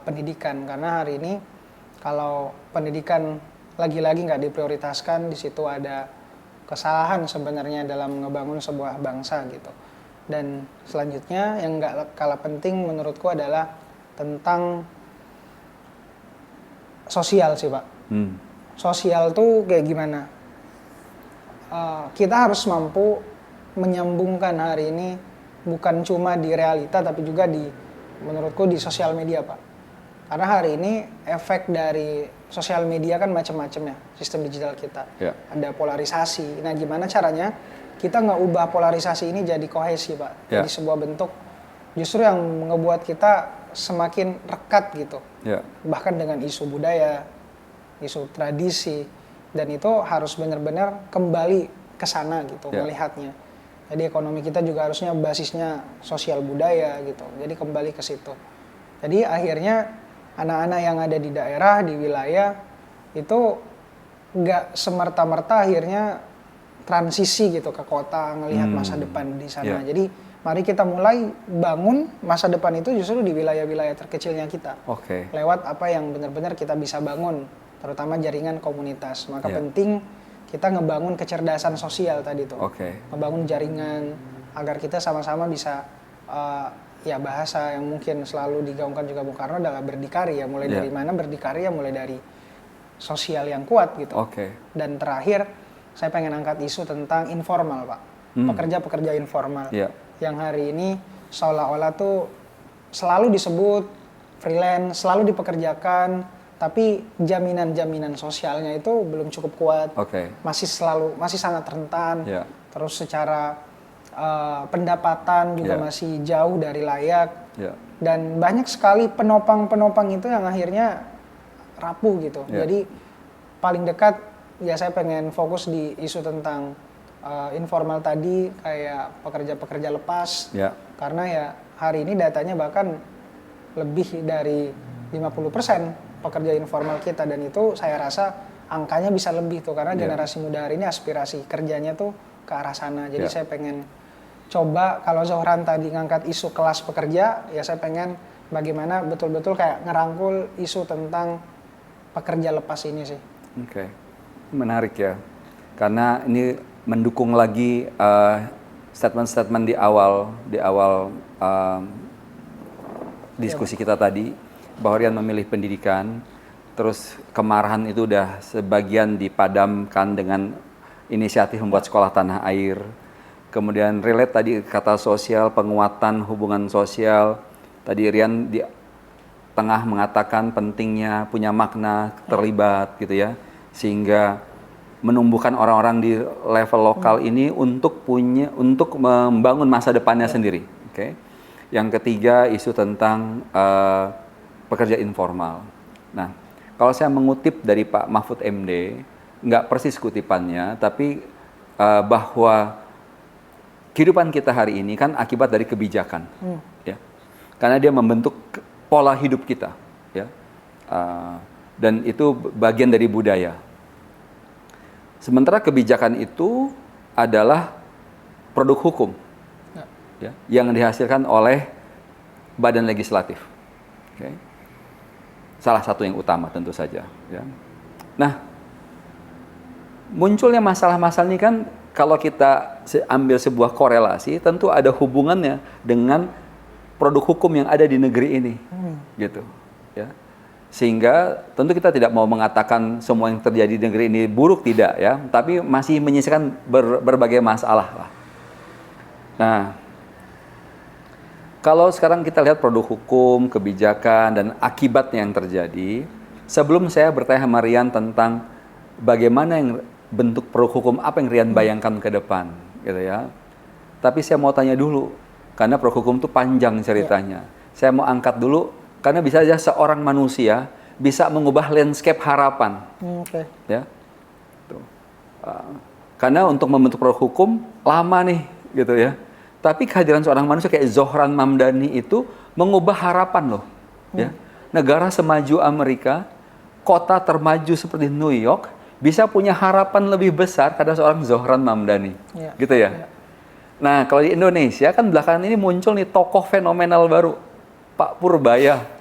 pendidikan. Karena hari ini kalau pendidikan lagi-lagi nggak diprioritaskan, di situ ada kesalahan sebenarnya dalam ngebangun sebuah bangsa, gitu. Dan selanjutnya yang nggak kalah penting menurutku adalah tentang sosial sih, Pak. Sosial tuh kayak gimana? Kita harus mampu menyambungkan hari ini bukan cuma di realita tapi juga menurutku di sosial media, Pak. Karena hari ini efek dari sosial media kan macam-macam ya, sistem digital kita. Ada polarisasi. Nah, gimana caranya kita nggak ubah polarisasi ini jadi kohesi, Pak. Jadi sebuah bentuk justru yang ngebuat kita semakin rekat, gitu. Bahkan dengan isu budaya, isu tradisi, dan itu harus benar-benar kembali ke sana, gitu, melihatnya. Jadi ekonomi kita juga harusnya basisnya sosial budaya, gitu. Jadi kembali ke situ. Jadi akhirnya anak-anak yang ada di daerah, di wilayah, itu nggak semerta-merta akhirnya transisi, gitu, ke kota, ngelihat masa depan di sana. Jadi mari kita mulai bangun masa depan itu justru di wilayah-wilayah terkecilnya kita. Lewat apa yang benar-benar kita bisa bangun, terutama jaringan komunitas. Maka penting kita ngebangun kecerdasan sosial tadi tuh. Ngebangun jaringan agar kita sama-sama bisa bahasa yang mungkin selalu digaungkan juga Bung Karno adalah berdikari, ya. Mulai dari mana berdikari, ya mulai dari sosial yang kuat, gitu. Dan terakhir saya pengen angkat isu tentang informal, Pak. Pekerja-pekerja informal yang hari ini seolah-olah tuh selalu disebut freelance, selalu dipekerjakan, tapi jaminan-jaminan sosialnya itu belum cukup kuat. Masih sangat rentan. Terus secara pendapatan juga masih jauh dari layak. Dan banyak sekali penopang-penopang itu yang akhirnya rapuh gitu. Jadi paling dekat ya saya pengen fokus di isu tentang informal tadi, kayak pekerja-pekerja lepas. Karena ya hari ini datanya bahkan lebih dari 50% pekerja informal kita, dan itu saya rasa angkanya bisa lebih tuh, karena generasi muda hari ini aspirasi kerjanya tuh ke arah sana. Jadi saya pengen coba, kalau Zohran tadi ngangkat isu kelas pekerja, ya saya pengen bagaimana betul-betul kayak ngerangkul isu tentang pekerja lepas ini sih. Menarik ya, karena ini mendukung lagi statement-statement di awal diskusi kita tadi, bahwa Rian memilih pendidikan, terus kemarahan itu udah sebagian dipadamkan dengan inisiatif membuat sekolah tanah air. Kemudian relate tadi kata sosial, penguatan hubungan sosial. Tadi Rian di tengah mengatakan pentingnya punya makna terlibat gitu ya, sehingga menumbuhkan orang-orang di level lokal ini untuk membangun masa depannya sendiri. Yang ketiga, isu tentang pekerja informal. Nah, kalau saya mengutip dari Pak Mahfud MD, nggak persis kutipannya, tapi bahwa kehidupan kita hari ini kan akibat dari kebijakan, ya, karena dia membentuk pola hidup kita, ya, dan itu bagian dari budaya. Sementara kebijakan itu adalah produk hukum, ya, yang dihasilkan oleh badan legislatif. Salah satu yang utama tentu saja. Ya. Nah, munculnya masalah-masalah ini kan kalau kita ambil sebuah korelasi, tentu ada hubungannya dengan produk hukum yang ada di negeri ini, gitu. Ya. Sehingga tentu kita tidak mau mengatakan semua yang terjadi di negeri ini buruk, tidak ya, tapi masih menyisakan berbagai masalah lah. Nah, kalau sekarang kita lihat produk hukum, kebijakan, dan akibatnya yang terjadi, sebelum saya bertanya sama Rian tentang bagaimana yang bentuk produk hukum, apa yang Rian bayangkan ke depan, gitu ya. Tapi saya mau tanya dulu, karena produk hukum itu panjang ceritanya. Saya mau angkat dulu, karena bisa saja seorang manusia bisa mengubah landscape harapan. Ya. Tuh. Karena untuk membentuk produk hukum, lama nih, gitu ya. Tapi kehadiran seorang manusia kayak Zohran Mamdani itu mengubah harapan loh. Ya. Negara semaju Amerika, kota termaju seperti New York, bisa punya harapan lebih besar karena seorang Zohran Mamdani. Gitu ya. Nah, kalau di Indonesia kan belakangan ini muncul nih tokoh fenomenal baru, Pak Purbaya.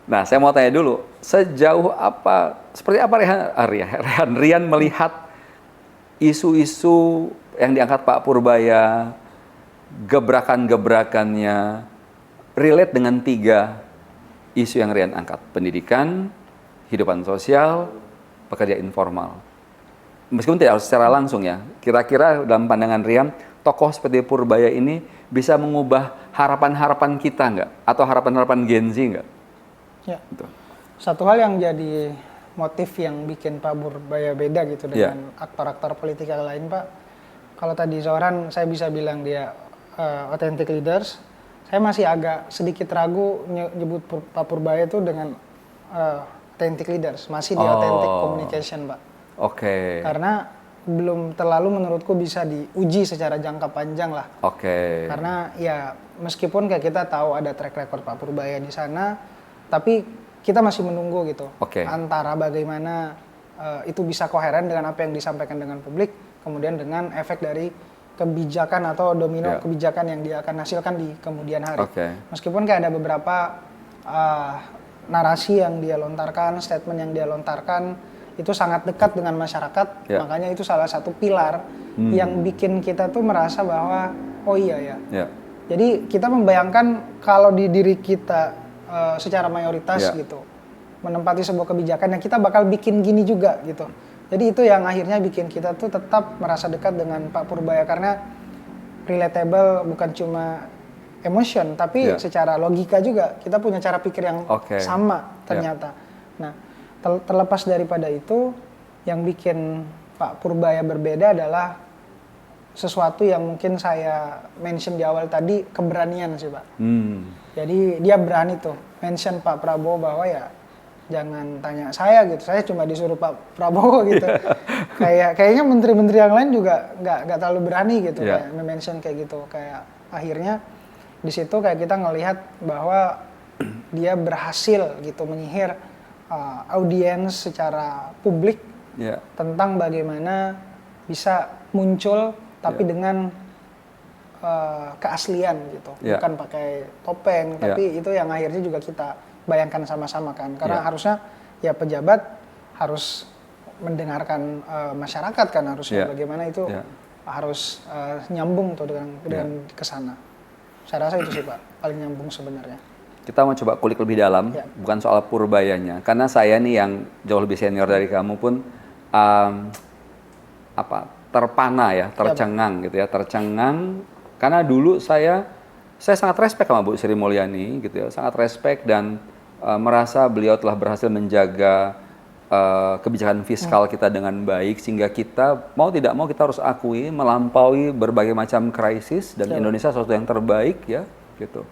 Nah, saya mau tanya dulu, sejauh apa, seperti apa Rian melihat isu-isu yang diangkat Pak Purbaya, gebrakan-gebrakannya, relate dengan 3 isu yang Rian angkat: pendidikan, kehidupan sosial, pekerja informal. Meskipun tidak harus secara langsung ya, kira-kira dalam pandangan Rian, tokoh seperti Purbaya ini bisa mengubah harapan-harapan kita nggak? Atau harapan-harapan Gen Z nggak? Ya. Gitu. Satu hal yang jadi motif yang bikin Pak Purbaya beda gitu dengan aktor-aktor politik yang lain, Pak. Kalau tadi Zohran saya bisa bilang dia authentic leaders, saya masih agak sedikit ragu nyebut Pak Purbaya itu dengan authentic leaders, masih di authentic communication, Pak. Karena belum terlalu menurutku bisa diuji secara jangka panjang lah. Karena ya meskipun kayak kita tahu ada track record Pak Purbaya di sana, tapi kita masih menunggu gitu. Antara bagaimana itu bisa koheren dengan apa yang disampaikan dengan publik, kemudian dengan efek dari kebijakan atau domino kebijakan yang dia akan hasilkan di kemudian hari. Meskipun kayak ada beberapa narasi yang dia lontarkan, statement yang dia lontarkan, itu sangat dekat dengan masyarakat, makanya itu salah satu pilar yang bikin kita tuh merasa bahwa oh iya ya. Jadi kita membayangkan kalau di diri kita secara mayoritas gitu menempati sebuah kebijakan yang kita bakal bikin gini juga gitu. Jadi itu yang akhirnya bikin kita tuh tetap merasa dekat dengan Pak Purbaya, karena relatable, bukan cuma emotion, tapi secara logika juga kita punya cara pikir yang sama ternyata. Nah, terlepas daripada itu, yang bikin Pak Purbaya berbeda adalah sesuatu yang mungkin saya mention di awal tadi, keberanian sih Pak. Jadi dia berani tuh mention Pak Prabowo bahwa ya jangan tanya saya gitu, saya cuma disuruh Pak Prabowo gitu. Kayaknya menteri-menteri yang lain juga nggak terlalu berani gitu kayak mention kayak gitu. Kayak akhirnya di situ kayak kita ngelihat bahwa dia berhasil gitu menyihir audiens secara publik tentang bagaimana bisa muncul tapi dengan keaslian gitu, bukan pakai topeng, tapi itu yang akhirnya juga kita bayangkan sama-sama kan, karena harusnya ya pejabat harus mendengarkan masyarakat kan harusnya, bagaimana itu harus nyambung tuh dengan kesana. Saya rasa itu sih Pak paling nyambung sebenarnya. Kita mau coba kulik lebih dalam, bukan soal Purbayanya, karena saya nih yang jauh lebih senior dari kamu pun terpana ya, tercengang gitu ya, tercengang karena dulu saya sangat respect sama Bu Sri Mulyani gitu ya, sangat respect dan merasa beliau telah berhasil menjaga kebijakan fiskal kita dengan baik sehingga kita mau tidak mau kita harus akui melampaui berbagai macam krisis dan Indonesia sesuatu yang terbaik ya gitu.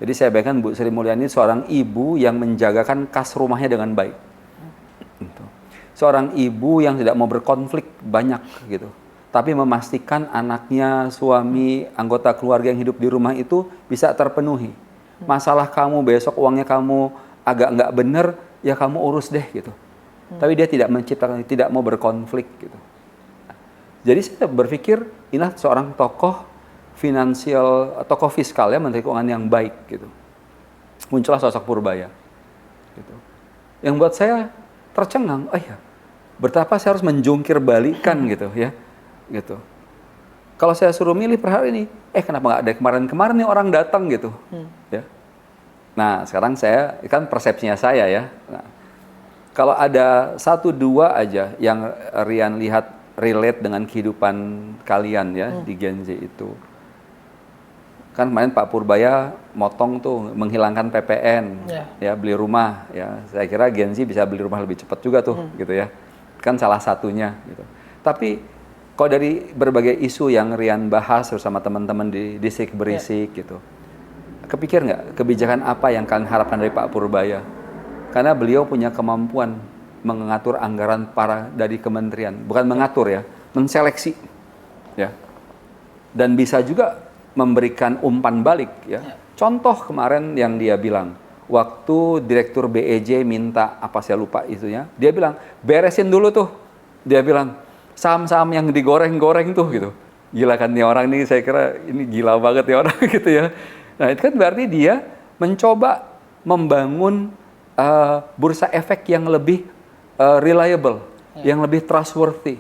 Jadi saya bayangkan Bu Sri Mulyani seorang ibu yang menjagakan kas rumahnya dengan baik. Gitu. Seorang ibu yang tidak mau berkonflik banyak gitu. Tapi memastikan anaknya, suami, anggota keluarga yang hidup di rumah itu bisa terpenuhi. Masalah kamu besok uangnya kamu agak nggak bener, ya kamu urus deh gitu. Tapi dia tidak menciptakan, tidak mau berkonflik gitu. Jadi saya berpikir inilah seorang tokoh finansial, tokoh fiskal ya, menteri keuangan yang baik gitu. Muncullah sosok Purbaya. Gitu. Yang buat saya tercengang, ya betapa saya harus menjungkir balikan gitu ya. Gitu. Kalau saya suruh milih per hari ini, kenapa nggak ada kemarin-kemarin nih orang datang gitu, ya. Nah sekarang saya kan persepsinya saya ya. Nah, kalau ada 1-2 aja yang Rian lihat relate dengan kehidupan kalian ya di Gen Z itu, kan kemarin Pak Purbaya motong tuh menghilangkan PPN, ya beli rumah ya. Saya kira Gen Z bisa beli rumah lebih cepat juga tuh, gitu ya. Kan salah satunya gitu. Tapi kalau dari berbagai isu yang Rian bahas bersama teman-teman di Distrik Berisik gitu, kepikir nggak kebijakan apa yang kalian harapkan dari Pak Purbaya? Karena beliau punya kemampuan mengatur anggaran dari kementerian, bukan mengatur ya, menseleksi, ya, dan bisa juga memberikan umpan balik ya. Contoh kemarin yang dia bilang, waktu Direktur BEJ minta apa saya lupa itunya, dia bilang beresin dulu tuh, dia bilang saham-saham yang digoreng-goreng tuh gitu. Gila kan nih orang nih, saya kira ini gila banget ya orang gitu ya. Nah itu kan berarti dia mencoba membangun bursa efek yang lebih reliable, yang lebih trustworthy,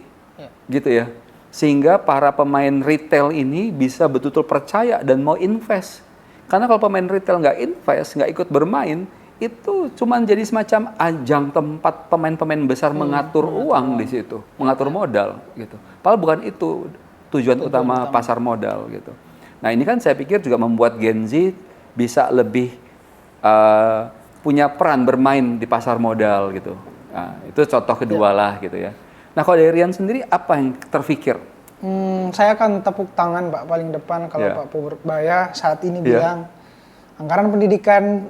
gitu ya. Sehingga para pemain retail ini bisa betul-betul percaya dan mau invest. Karena kalau pemain retail nggak invest, nggak ikut bermain, itu cuma jadi semacam ajang tempat pemain-pemain besar mengatur uang di situ, mengatur modal gitu. Padahal bukan itu tujuan utama pasar modal gitu. Nah ini kan saya pikir juga membuat Gen Z bisa lebih punya peran bermain di pasar modal gitu. Nah, itu contoh kedua lah gitu ya. Nah kalau dari Rian sendiri apa yang terfikir? Saya akan tepuk tangan Pak paling depan kalau Pak Purbaya saat ini bilang anggaran pendidikan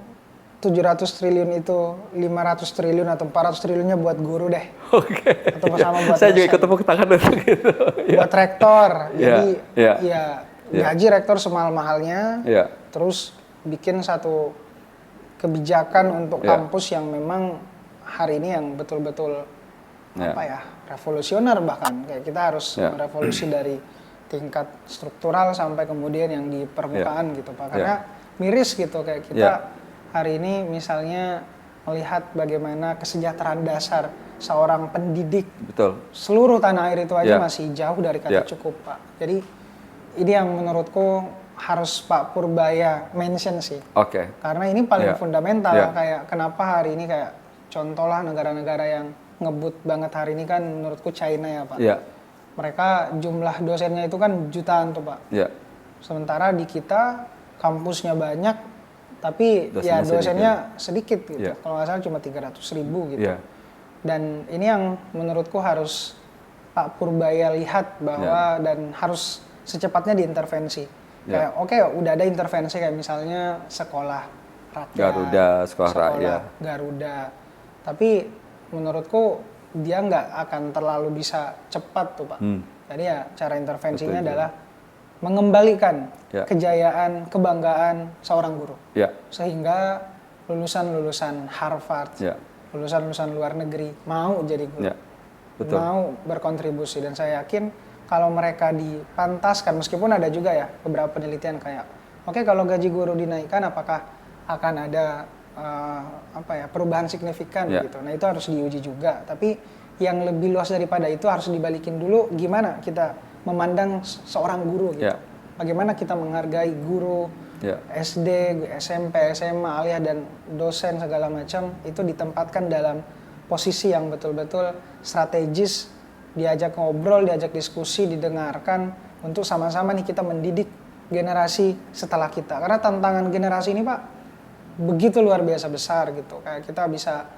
700 triliun itu 500 triliun atau 400 triliunnya buat guru deh. Oke. Atau sama buat saya juga ikut tepuk tangan gitu. Buat rektor. Jadi gaji rektor semahal-mahalnya. Terus bikin satu kebijakan untuk kampus yang memang hari ini yang betul-betul revolusioner bahkan. Kayak kita harus merevolusi dari tingkat struktural sampai kemudian yang di permukaan gitu Pak. Karena miris gitu kayak kita hari ini misalnya melihat bagaimana kesejahteraan dasar seorang pendidik, seluruh tanah air itu aja masih jauh dari kata cukup Pak. Jadi ini yang menurutku harus Pak Purbaya mention sih. Karena ini paling fundamental kayak kenapa hari ini kayak contohlah negara-negara yang ngebut banget hari ini kan menurutku China ya Pak. Mereka jumlah dosennya itu kan jutaan tuh Pak. Sementara di kita kampusnya banyak, tapi ya dosennya sedikit gitu. Yeah. Kalau nggak salah cuma 300.000 gitu. Yeah. Dan ini yang menurutku harus Pak Purbaya lihat bahwa dan harus secepatnya diintervensi. Kayak oke, udah ada intervensi kayak misalnya sekolah rakyat, Garuda, sekolah rakyat, Garuda. Tapi menurutku dia nggak akan terlalu bisa cepat tuh Pak. Jadi ya cara intervensinya adalah mengembalikan kejayaan, kebanggaan seorang guru. Sehingga lulusan-lulusan Harvard, lulusan-lulusan luar negeri mau jadi guru. Mau berkontribusi. Dan saya yakin kalau mereka dipantaskan, meskipun ada juga ya beberapa penelitian kayak, oke, kalau gaji guru dinaikkan apakah akan ada perubahan signifikan gitu. Nah itu harus diuji juga. Tapi yang lebih luas daripada itu harus dibalikin dulu gimana kita memandang seorang guru gitu. Bagaimana kita menghargai guru SD, SMP, SMA, aliyah dan dosen segala macam itu ditempatkan dalam posisi yang betul-betul strategis, diajak ngobrol, diajak diskusi, didengarkan untuk sama-sama nih kita mendidik generasi setelah kita. Karena tantangan generasi ini Pak begitu luar biasa besar gitu. Kayak kita bisa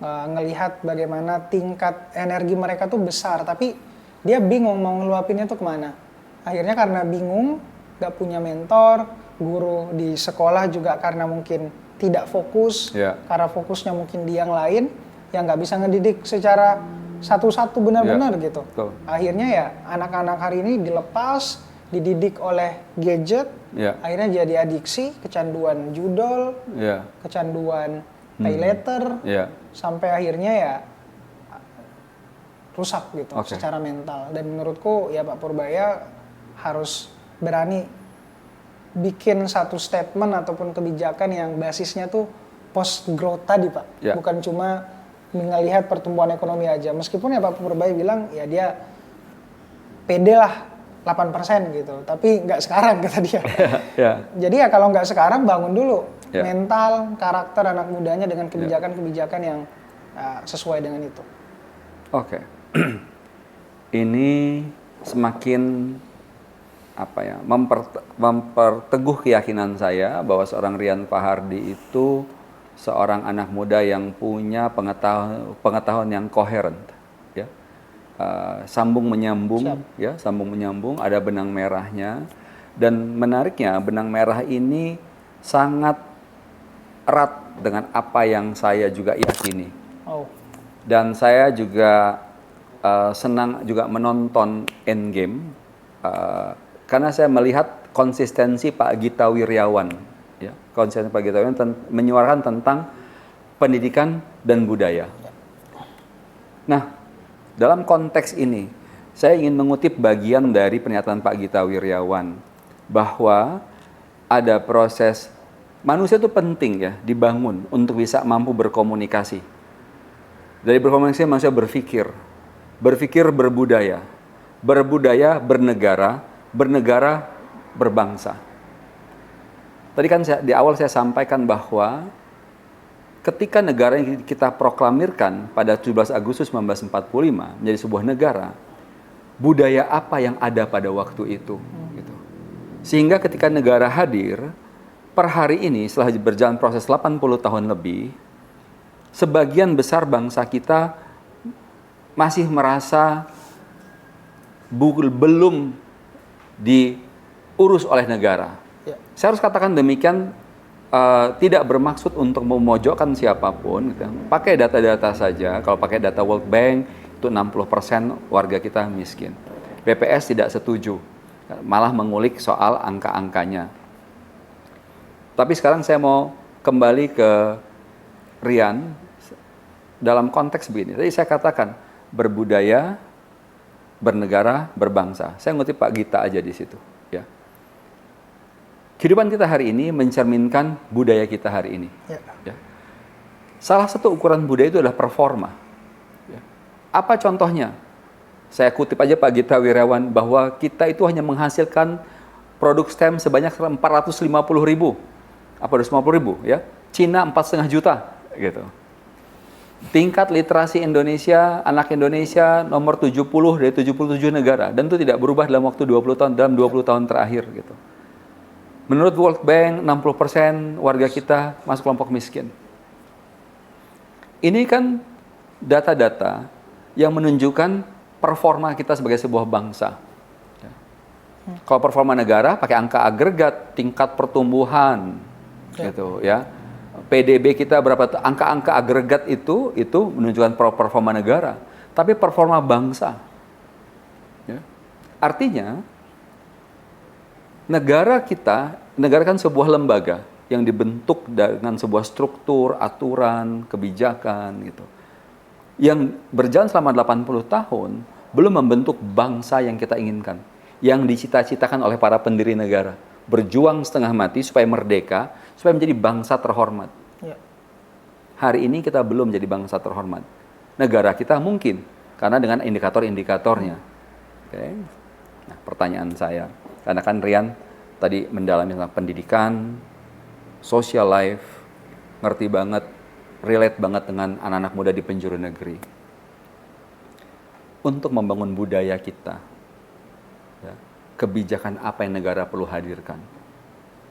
ngelihat bagaimana tingkat energi mereka tuh besar, tapi dia bingung mau ngeluapinnya tuh kemana. Akhirnya karena bingung, gak punya mentor, guru di sekolah juga karena mungkin tidak fokus, karena fokusnya mungkin di yang lain, yang gak bisa ngedidik secara satu-satu benar-benar gitu. Betul. Akhirnya ya anak-anak hari ini dilepas, dididik oleh gadget, akhirnya jadi adiksi, kecanduan judol, kecanduan pay letter, sampai akhirnya ya rusak gitu secara mental. Dan menurutku ya Pak Purbaya harus berani bikin satu statement ataupun kebijakan yang basisnya tuh post growth tadi Pak, bukan cuma melihat pertumbuhan ekonomi aja. Meskipun ya Pak Purbaya bilang ya dia pede lah 8% gitu, tapi nggak sekarang kata dia. Jadi ya kalau nggak sekarang bangun dulu mental, karakter anak mudanya dengan kebijakan-kebijakan yang sesuai dengan itu. Ini semakin memperteguh keyakinan saya bahwa seorang Rian Fahardi itu seorang anak muda yang punya pengetahuan yang koheren, sambung menyambung, sambung menyambung, ada benang merahnya. Dan menariknya benang merah ini sangat erat dengan apa yang saya juga yakini. Dan saya juga senang juga menonton Endgame karena saya melihat konsistensi Pak Gita Wirjawan, konsistensi Pak Gita Wirjawan menyuarakan tentang pendidikan dan budaya. Nah, dalam konteks ini saya ingin mengutip bagian dari pernyataan Pak Gita Wirjawan bahwa ada proses manusia itu penting ya dibangun untuk bisa mampu berkomunikasi. Dari berkomunikasi manusia berpikir berbudaya, berbudaya bernegara, bernegara berbangsa. Tadi kan di awal saya sampaikan bahwa ketika negara yang kita proklamirkan pada 17 Agustus 1945 menjadi sebuah negara, budaya apa yang ada pada waktu itu? Gitu. Sehingga ketika negara hadir, per hari ini setelah berjalan proses 80 tahun lebih, sebagian besar bangsa kita masih merasa belum diurus oleh negara. Saya harus katakan demikian, tidak bermaksud untuk memojokkan siapapun. Gitu. Pakai data-data saja. Kalau pakai data World Bank, itu 60% warga kita miskin. BPS tidak setuju, malah mengulik soal angka-angkanya. Tapi sekarang saya mau kembali ke Rian dalam konteks begini. Tadi saya katakan berbudaya, bernegara, berbangsa. Saya ngutip Pak Gita aja di situ. Ya. Kehidupan kita hari ini mencerminkan budaya kita hari ini. Ya. Salah satu ukuran budaya itu adalah performa. Ya. Apa contohnya? Saya kutip aja Pak Gita Wirjawan bahwa kita itu hanya menghasilkan produk STEM sebanyak 450.000. Apa 250.000 ya? Cina 4,5 juta gitu. Tingkat literasi Indonesia, anak Indonesia nomor 70 dari 77 negara, dan itu tidak berubah dalam waktu 20 tahun, dalam 20 tahun terakhir gitu. Menurut World Bank, 60% warga kita masuk kelompok miskin. Ini kan data-data yang menunjukkan performa kita sebagai sebuah bangsa. Kalau performa negara pakai angka agregat, tingkat pertumbuhan, gitu ya. PDB kita berapa? Angka-angka agregat itu menunjukkan performa negara. Tapi performa bangsa, ya. Artinya negara kan sebuah lembaga yang dibentuk dengan sebuah struktur, aturan, kebijakan gitu. Yang berjalan selama 80 tahun belum membentuk bangsa yang kita inginkan, yang dicita-citakan oleh para pendiri negara, berjuang setengah mati supaya merdeka, supaya menjadi bangsa terhormat. Ya. Hari ini kita belum jadi bangsa terhormat. Negara kita mungkin, karena dengan indikator-indikatornya. Oke. Nah, pertanyaan saya, karena kan Rian tadi mendalami tentang pendidikan, social life, ngerti banget, relate banget dengan anak-anak muda di penjuru negeri. Untuk membangun budaya kita, ya, kebijakan apa yang negara perlu hadirkan?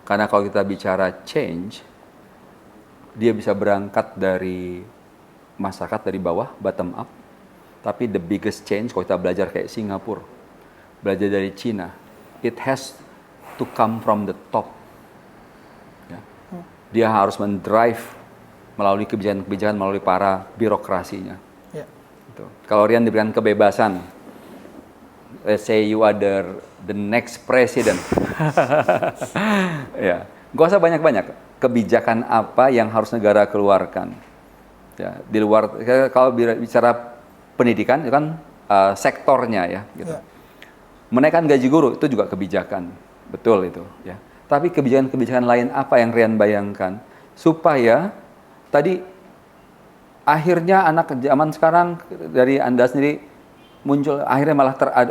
Karena kalau kita bicara change, dia bisa berangkat dari masyarakat dari bawah, bottom up. Tapi the biggest change, kalau kita belajar kayak Singapura, belajar dari Cina, it has to come from the top. Ya. Dia harus mendrive melalui kebijakan-kebijakan, melalui para birokrasinya. Ya. Gitu. Kalau Rian diberikan kebebasan, let's say you are the next president, ya, gak usah banyak-banyak. Kebijakan apa yang harus negara keluarkan? Ya, di luar, kalau bicara pendidikan, itu kan sektornya ya. Gitu. Ya. Menaikkan gaji guru itu juga kebijakan, betul itu. Ya. Tapi kebijakan-kebijakan lain apa yang Rian bayangkan supaya tadi akhirnya anak zaman sekarang dari Anda sendiri muncul, akhirnya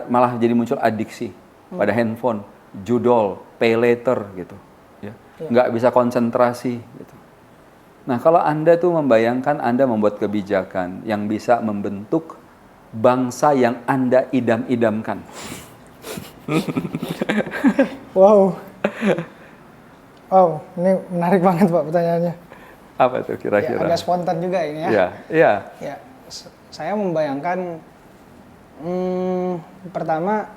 malah jadi muncul adiksi pada handphone, judol, pay later gitu, ya. Nggak bisa konsentrasi gitu. Nah, kalau Anda tuh membayangkan Anda membuat kebijakan yang bisa membentuk bangsa yang Anda idam-idamkan. Wow. Wow, ini menarik banget Pak pertanyaannya. Apa itu kira-kira? Ya, agak spontan juga ini ya. Iya, iya. Ya, saya membayangkan pertama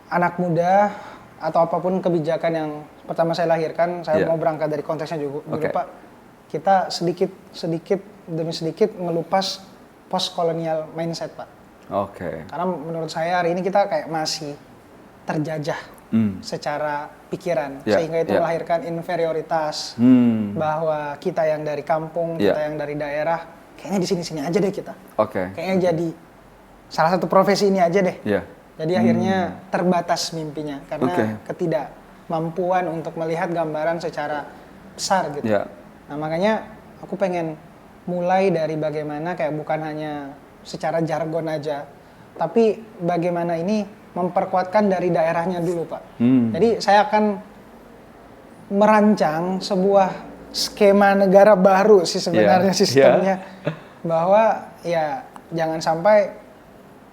anak muda atau apapun kebijakan yang pertama saya lahirkan, saya mau berangkat dari konteksnya juga dulu Pak. Kita sedikit demi sedikit melupas post kolonial mindset Pak. Karena menurut saya hari ini kita kayak masih terjajah secara pikiran, sehingga itu melahirkan inferioritas, bahwa kita yang dari kampung, kita yang dari daerah, kayaknya di sini-sini aja deh kita. Kayaknya jadi salah satu profesi ini aja deh. Jadi akhirnya terbatas mimpinya karena ketidakmampuan untuk melihat gambaran secara besar gitu. Nah, makanya aku pengen mulai dari bagaimana kayak bukan hanya secara jargon aja, tapi bagaimana ini memperkuatkan dari daerahnya dulu Pak. Jadi saya akan merancang sebuah skema negara baru sih sebenarnya sistemnya, bahwa ya jangan sampai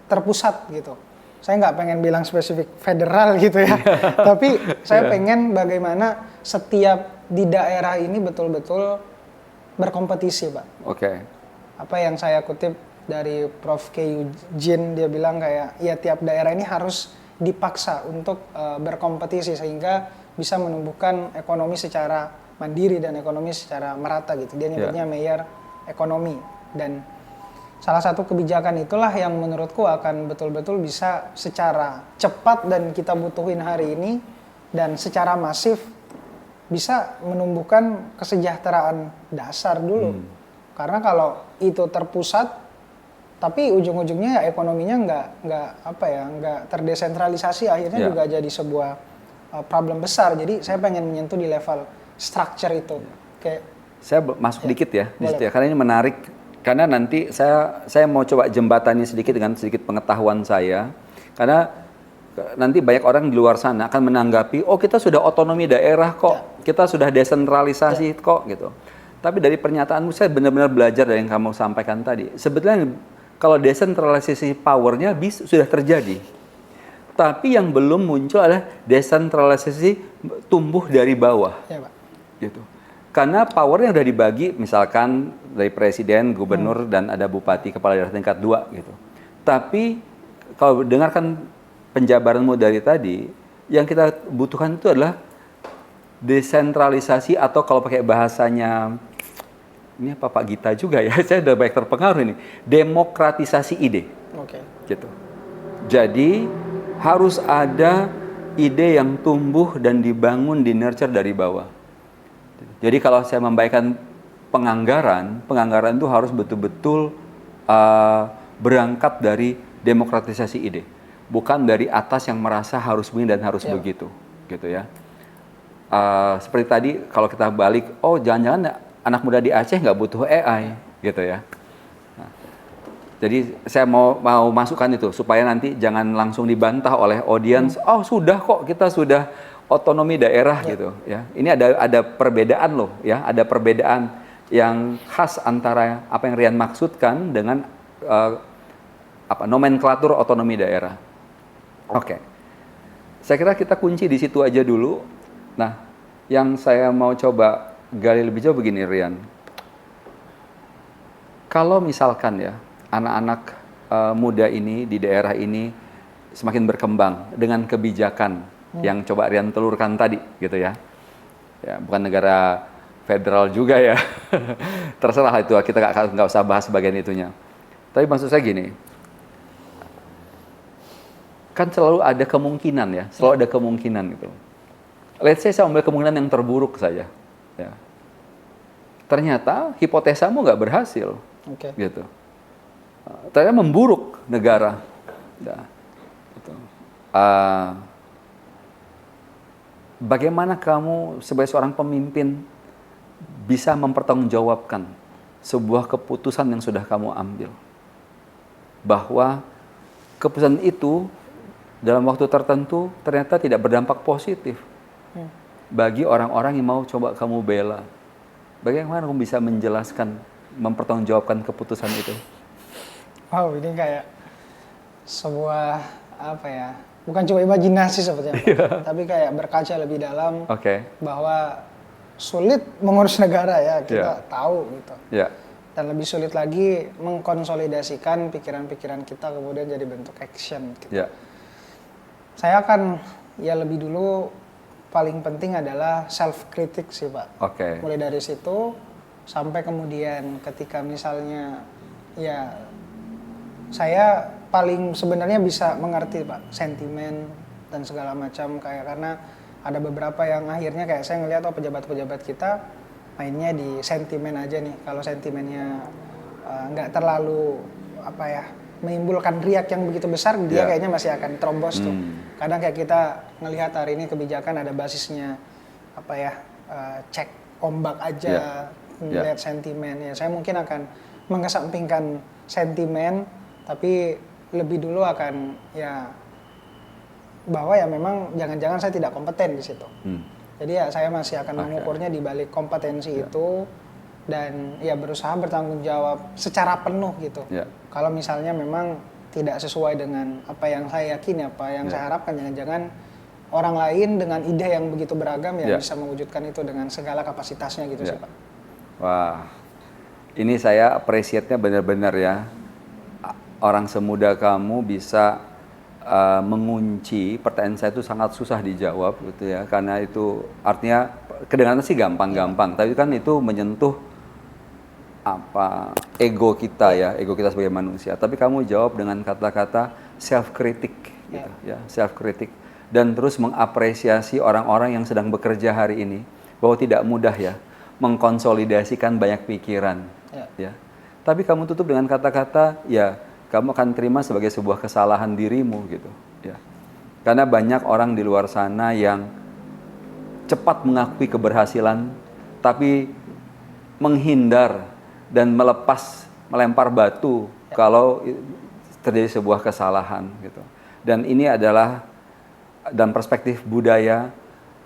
terpusat gitu. Saya nggak pengen bilang spesifik federal gitu ya, tapi saya pengen bagaimana setiap di daerah ini betul-betul berkompetisi Pak. Apa yang saya kutip dari Prof. K. Eugene, dia bilang kayak ya tiap daerah ini harus dipaksa untuk berkompetisi sehingga bisa menumbuhkan ekonomi secara mandiri dan ekonomi secara merata gitu. Dia nyebutnya Mayor ekonomi, dan salah satu kebijakan itulah yang menurutku akan betul-betul bisa secara cepat dan kita butuhin hari ini dan secara masif bisa menumbuhkan kesejahteraan dasar dulu. Karena kalau itu terpusat tapi ujung-ujungnya ya ekonominya nggak terdesentralisasi, akhirnya juga jadi sebuah problem besar. Jadi saya pengen menyentuh di level structure itu. Saya masuk dikit ya, karena ini menarik. Karena nanti saya mau coba jembatani sedikit dengan sedikit pengetahuan saya. Karena nanti banyak orang di luar sana akan menanggapi, oh kita sudah otonomi daerah kok, kita sudah desentralisasi kok gitu. Tapi dari pernyataanmu saya benar-benar belajar dari yang kamu sampaikan tadi. Sebetulnya kalau desentralisasi powernya sudah terjadi. Tapi yang belum muncul adalah desentralisasi tumbuh dari bawah. Ya, Pak. Gitu. Karena powernya udah dibagi, misalkan dari presiden, gubernur, dan ada bupati, kepala daerah tingkat 2 gitu. Tapi kalau dengarkan penjabaranmu dari tadi, yang kita butuhkan itu adalah desentralisasi, atau kalau pakai bahasanya, ini apa Pak Gita juga ya, saya udah banyak terpengaruh ini, demokratisasi ide. Oke. Gitu. Jadi harus ada ide yang tumbuh dan dibangun, di nurture dari bawah. Jadi kalau saya membayangkan penganggaran itu harus betul-betul berangkat dari demokratisasi ide, bukan dari atas yang merasa harus begini dan harus begitu, gitu ya. Seperti tadi kalau kita balik, oh jangan-jangan anak muda di Aceh nggak butuh AI, gitu ya. Nah, jadi saya mau masukkan itu supaya nanti jangan langsung dibantah oleh audiens. Oh sudah kok, kita sudah otonomi daerah gitu ya. Ini ada perbedaan loh ya, ada perbedaan yang khas antara apa yang Rian maksudkan dengan nomenklatur otonomi daerah. Oke. Saya kira kita kunci di situ aja dulu. Nah, yang saya mau coba gali lebih jauh begini Rian. Kalau misalkan ya anak-anak muda ini di daerah ini semakin berkembang dengan kebijakan yang coba Rian telurkan tadi, gitu ya. Ya, bukan negara federal juga ya. Terserah itu, kita nggak usah bahas bagian itunya. Tapi maksud saya gini, kan selalu ada kemungkinan ya, selalu ada kemungkinan gitu. Let's say saya ambil kemungkinan yang terburuk saja. Ya. Ternyata hipotesamu nggak berhasil, gitu. Ternyata memburuk negara. Ya. Gitu. Bagaimana kamu sebagai seorang pemimpin bisa mempertanggungjawabkan sebuah keputusan yang sudah kamu ambil? Bahwa keputusan itu dalam waktu tertentu ternyata tidak berdampak positif bagi orang-orang yang mau coba kamu bela. Bagaimana kamu bisa menjelaskan, mempertanggungjawabkan keputusan itu? Wow, ini kayak sebuah apa ya? Bukan cuma imajinasi sebetulnya, tapi kayak berkaca lebih dalam bahwa sulit mengurus negara ya, kita tahu gitu. Dan lebih sulit lagi mengkonsolidasikan pikiran-pikiran kita kemudian jadi bentuk action gitu. Saya akan ya lebih dulu paling penting adalah self kritik sih Pak. Mulai dari situ sampai kemudian ketika misalnya ya saya paling sebenarnya bisa mengerti Pak sentimen dan segala macam kayak, karena ada beberapa yang akhirnya kayak saya ngelihat pejabat-pejabat kita mainnya di sentimen aja nih. Kalau sentimennya nggak terlalu apa ya menimbulkan riak yang begitu besar, dia kayaknya masih akan terobos tuh. Kadang kayak kita ngelihat hari ini kebijakan ada basisnya apa ya cek ombak aja, melihat sentimen ya. Saya mungkin akan mengesampingkan sentimen, tapi lebih dulu akan ya bahwa ya memang jangan-jangan saya tidak kompeten di situ. Jadi ya saya masih akan mengukurnya di balik kompetensi itu dan ya berusaha bertanggung jawab secara penuh gitu. Kalau misalnya memang tidak sesuai dengan apa yang saya yakini, apa yang saya harapkan, jangan-jangan orang lain dengan ide yang begitu beragam ya bisa mewujudkan itu dengan segala kapasitasnya gitu sih Pak. Wah, ini saya appreciate-nya benar-benar ya. Orang semuda kamu bisa mengunci pertanyaan saya itu sangat susah dijawab gitu ya, karena itu artinya kedengarannya sih gampang-gampang, tapi kan itu menyentuh apa ego kita ya, ego kita sebagai manusia. Tapi kamu jawab dengan kata-kata self kritik gitu ya, self kritik, dan terus mengapresiasi orang-orang yang sedang bekerja hari ini bahwa tidak mudah ya mengkonsolidasikan banyak pikiran ya. Tapi kamu tutup dengan kata-kata ya kamu akan terima sebagai sebuah kesalahan dirimu gitu ya. Karena banyak orang di luar sana yang cepat mengakui keberhasilan tapi menghindar dan melempar batu kalau terjadi sebuah kesalahan gitu. Dan ini adalah dalam perspektif budaya,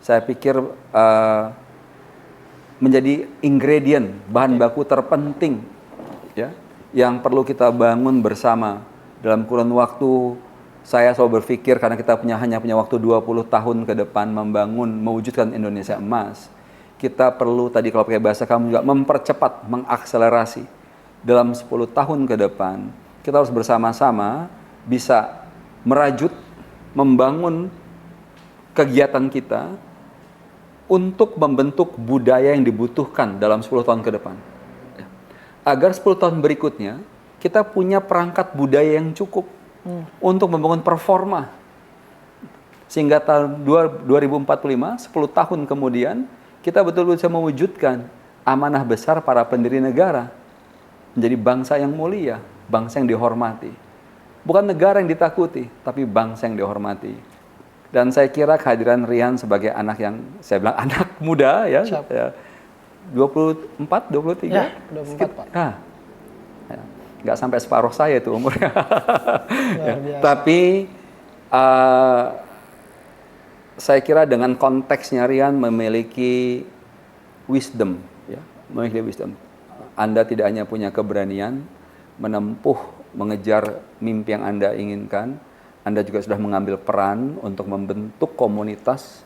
saya pikir menjadi ingredient, bahan baku terpenting ya, yang perlu kita bangun bersama dalam kurun waktu Saya selalu berpikir karena kita hanya punya waktu 20 tahun ke depan mewujudkan Indonesia emas. Kita perlu tadi kalau pakai bahasa kamu juga mempercepat, mengakselerasi. Dalam 10 tahun ke depan, kita harus bersama-sama bisa merajut, membangun kegiatan kita untuk membentuk budaya yang dibutuhkan dalam 10 tahun ke depan. Agar 10 tahun berikutnya, kita punya perangkat budaya yang cukup untuk membangun performa. Sehingga tahun 2045, 10 tahun kemudian, kita betul-betul bisa mewujudkan amanah besar para pendiri negara. Menjadi bangsa yang mulia, bangsa yang dihormati. Bukan negara yang ditakuti, tapi bangsa yang dihormati. Dan saya kira kehadiran Rian sebagai anak yang, saya bilang anak muda ya, 24, 23? Ya, 24 Pak. Nggak sampai separuh saya itu umurnya. Luar biasa. Tapi saya kira dengan konteksnya Rian memiliki wisdom, ya, memiliki wisdom. Anda tidak hanya punya keberanian menempuh, mengejar mimpi yang Anda inginkan, Anda juga sudah mengambil peran untuk membentuk komunitas,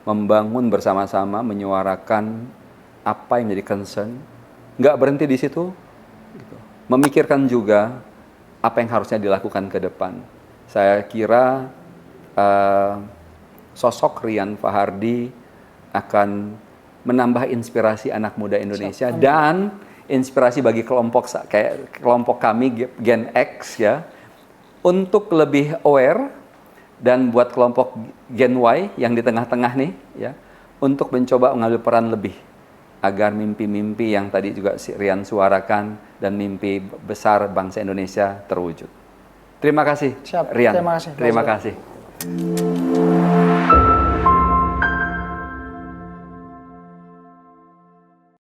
membangun bersama-sama, menyuarakan apa yang menjadi concern. Nggak berhenti di situ, gitu. Memikirkan juga apa yang harusnya dilakukan ke depan. Saya kira sosok Rian Fahardi akan menambah inspirasi anak muda Indonesia dan inspirasi bagi kelompok kami Gen X ya, untuk lebih aware, dan buat kelompok Gen Y yang di tengah-tengah nih ya, untuk mencoba mengambil peran lebih agar mimpi-mimpi yang tadi juga si Rian suarakan dan mimpi besar bangsa Indonesia terwujud. Terima kasih, Siap. Rian. Terima kasih. Terima kasih.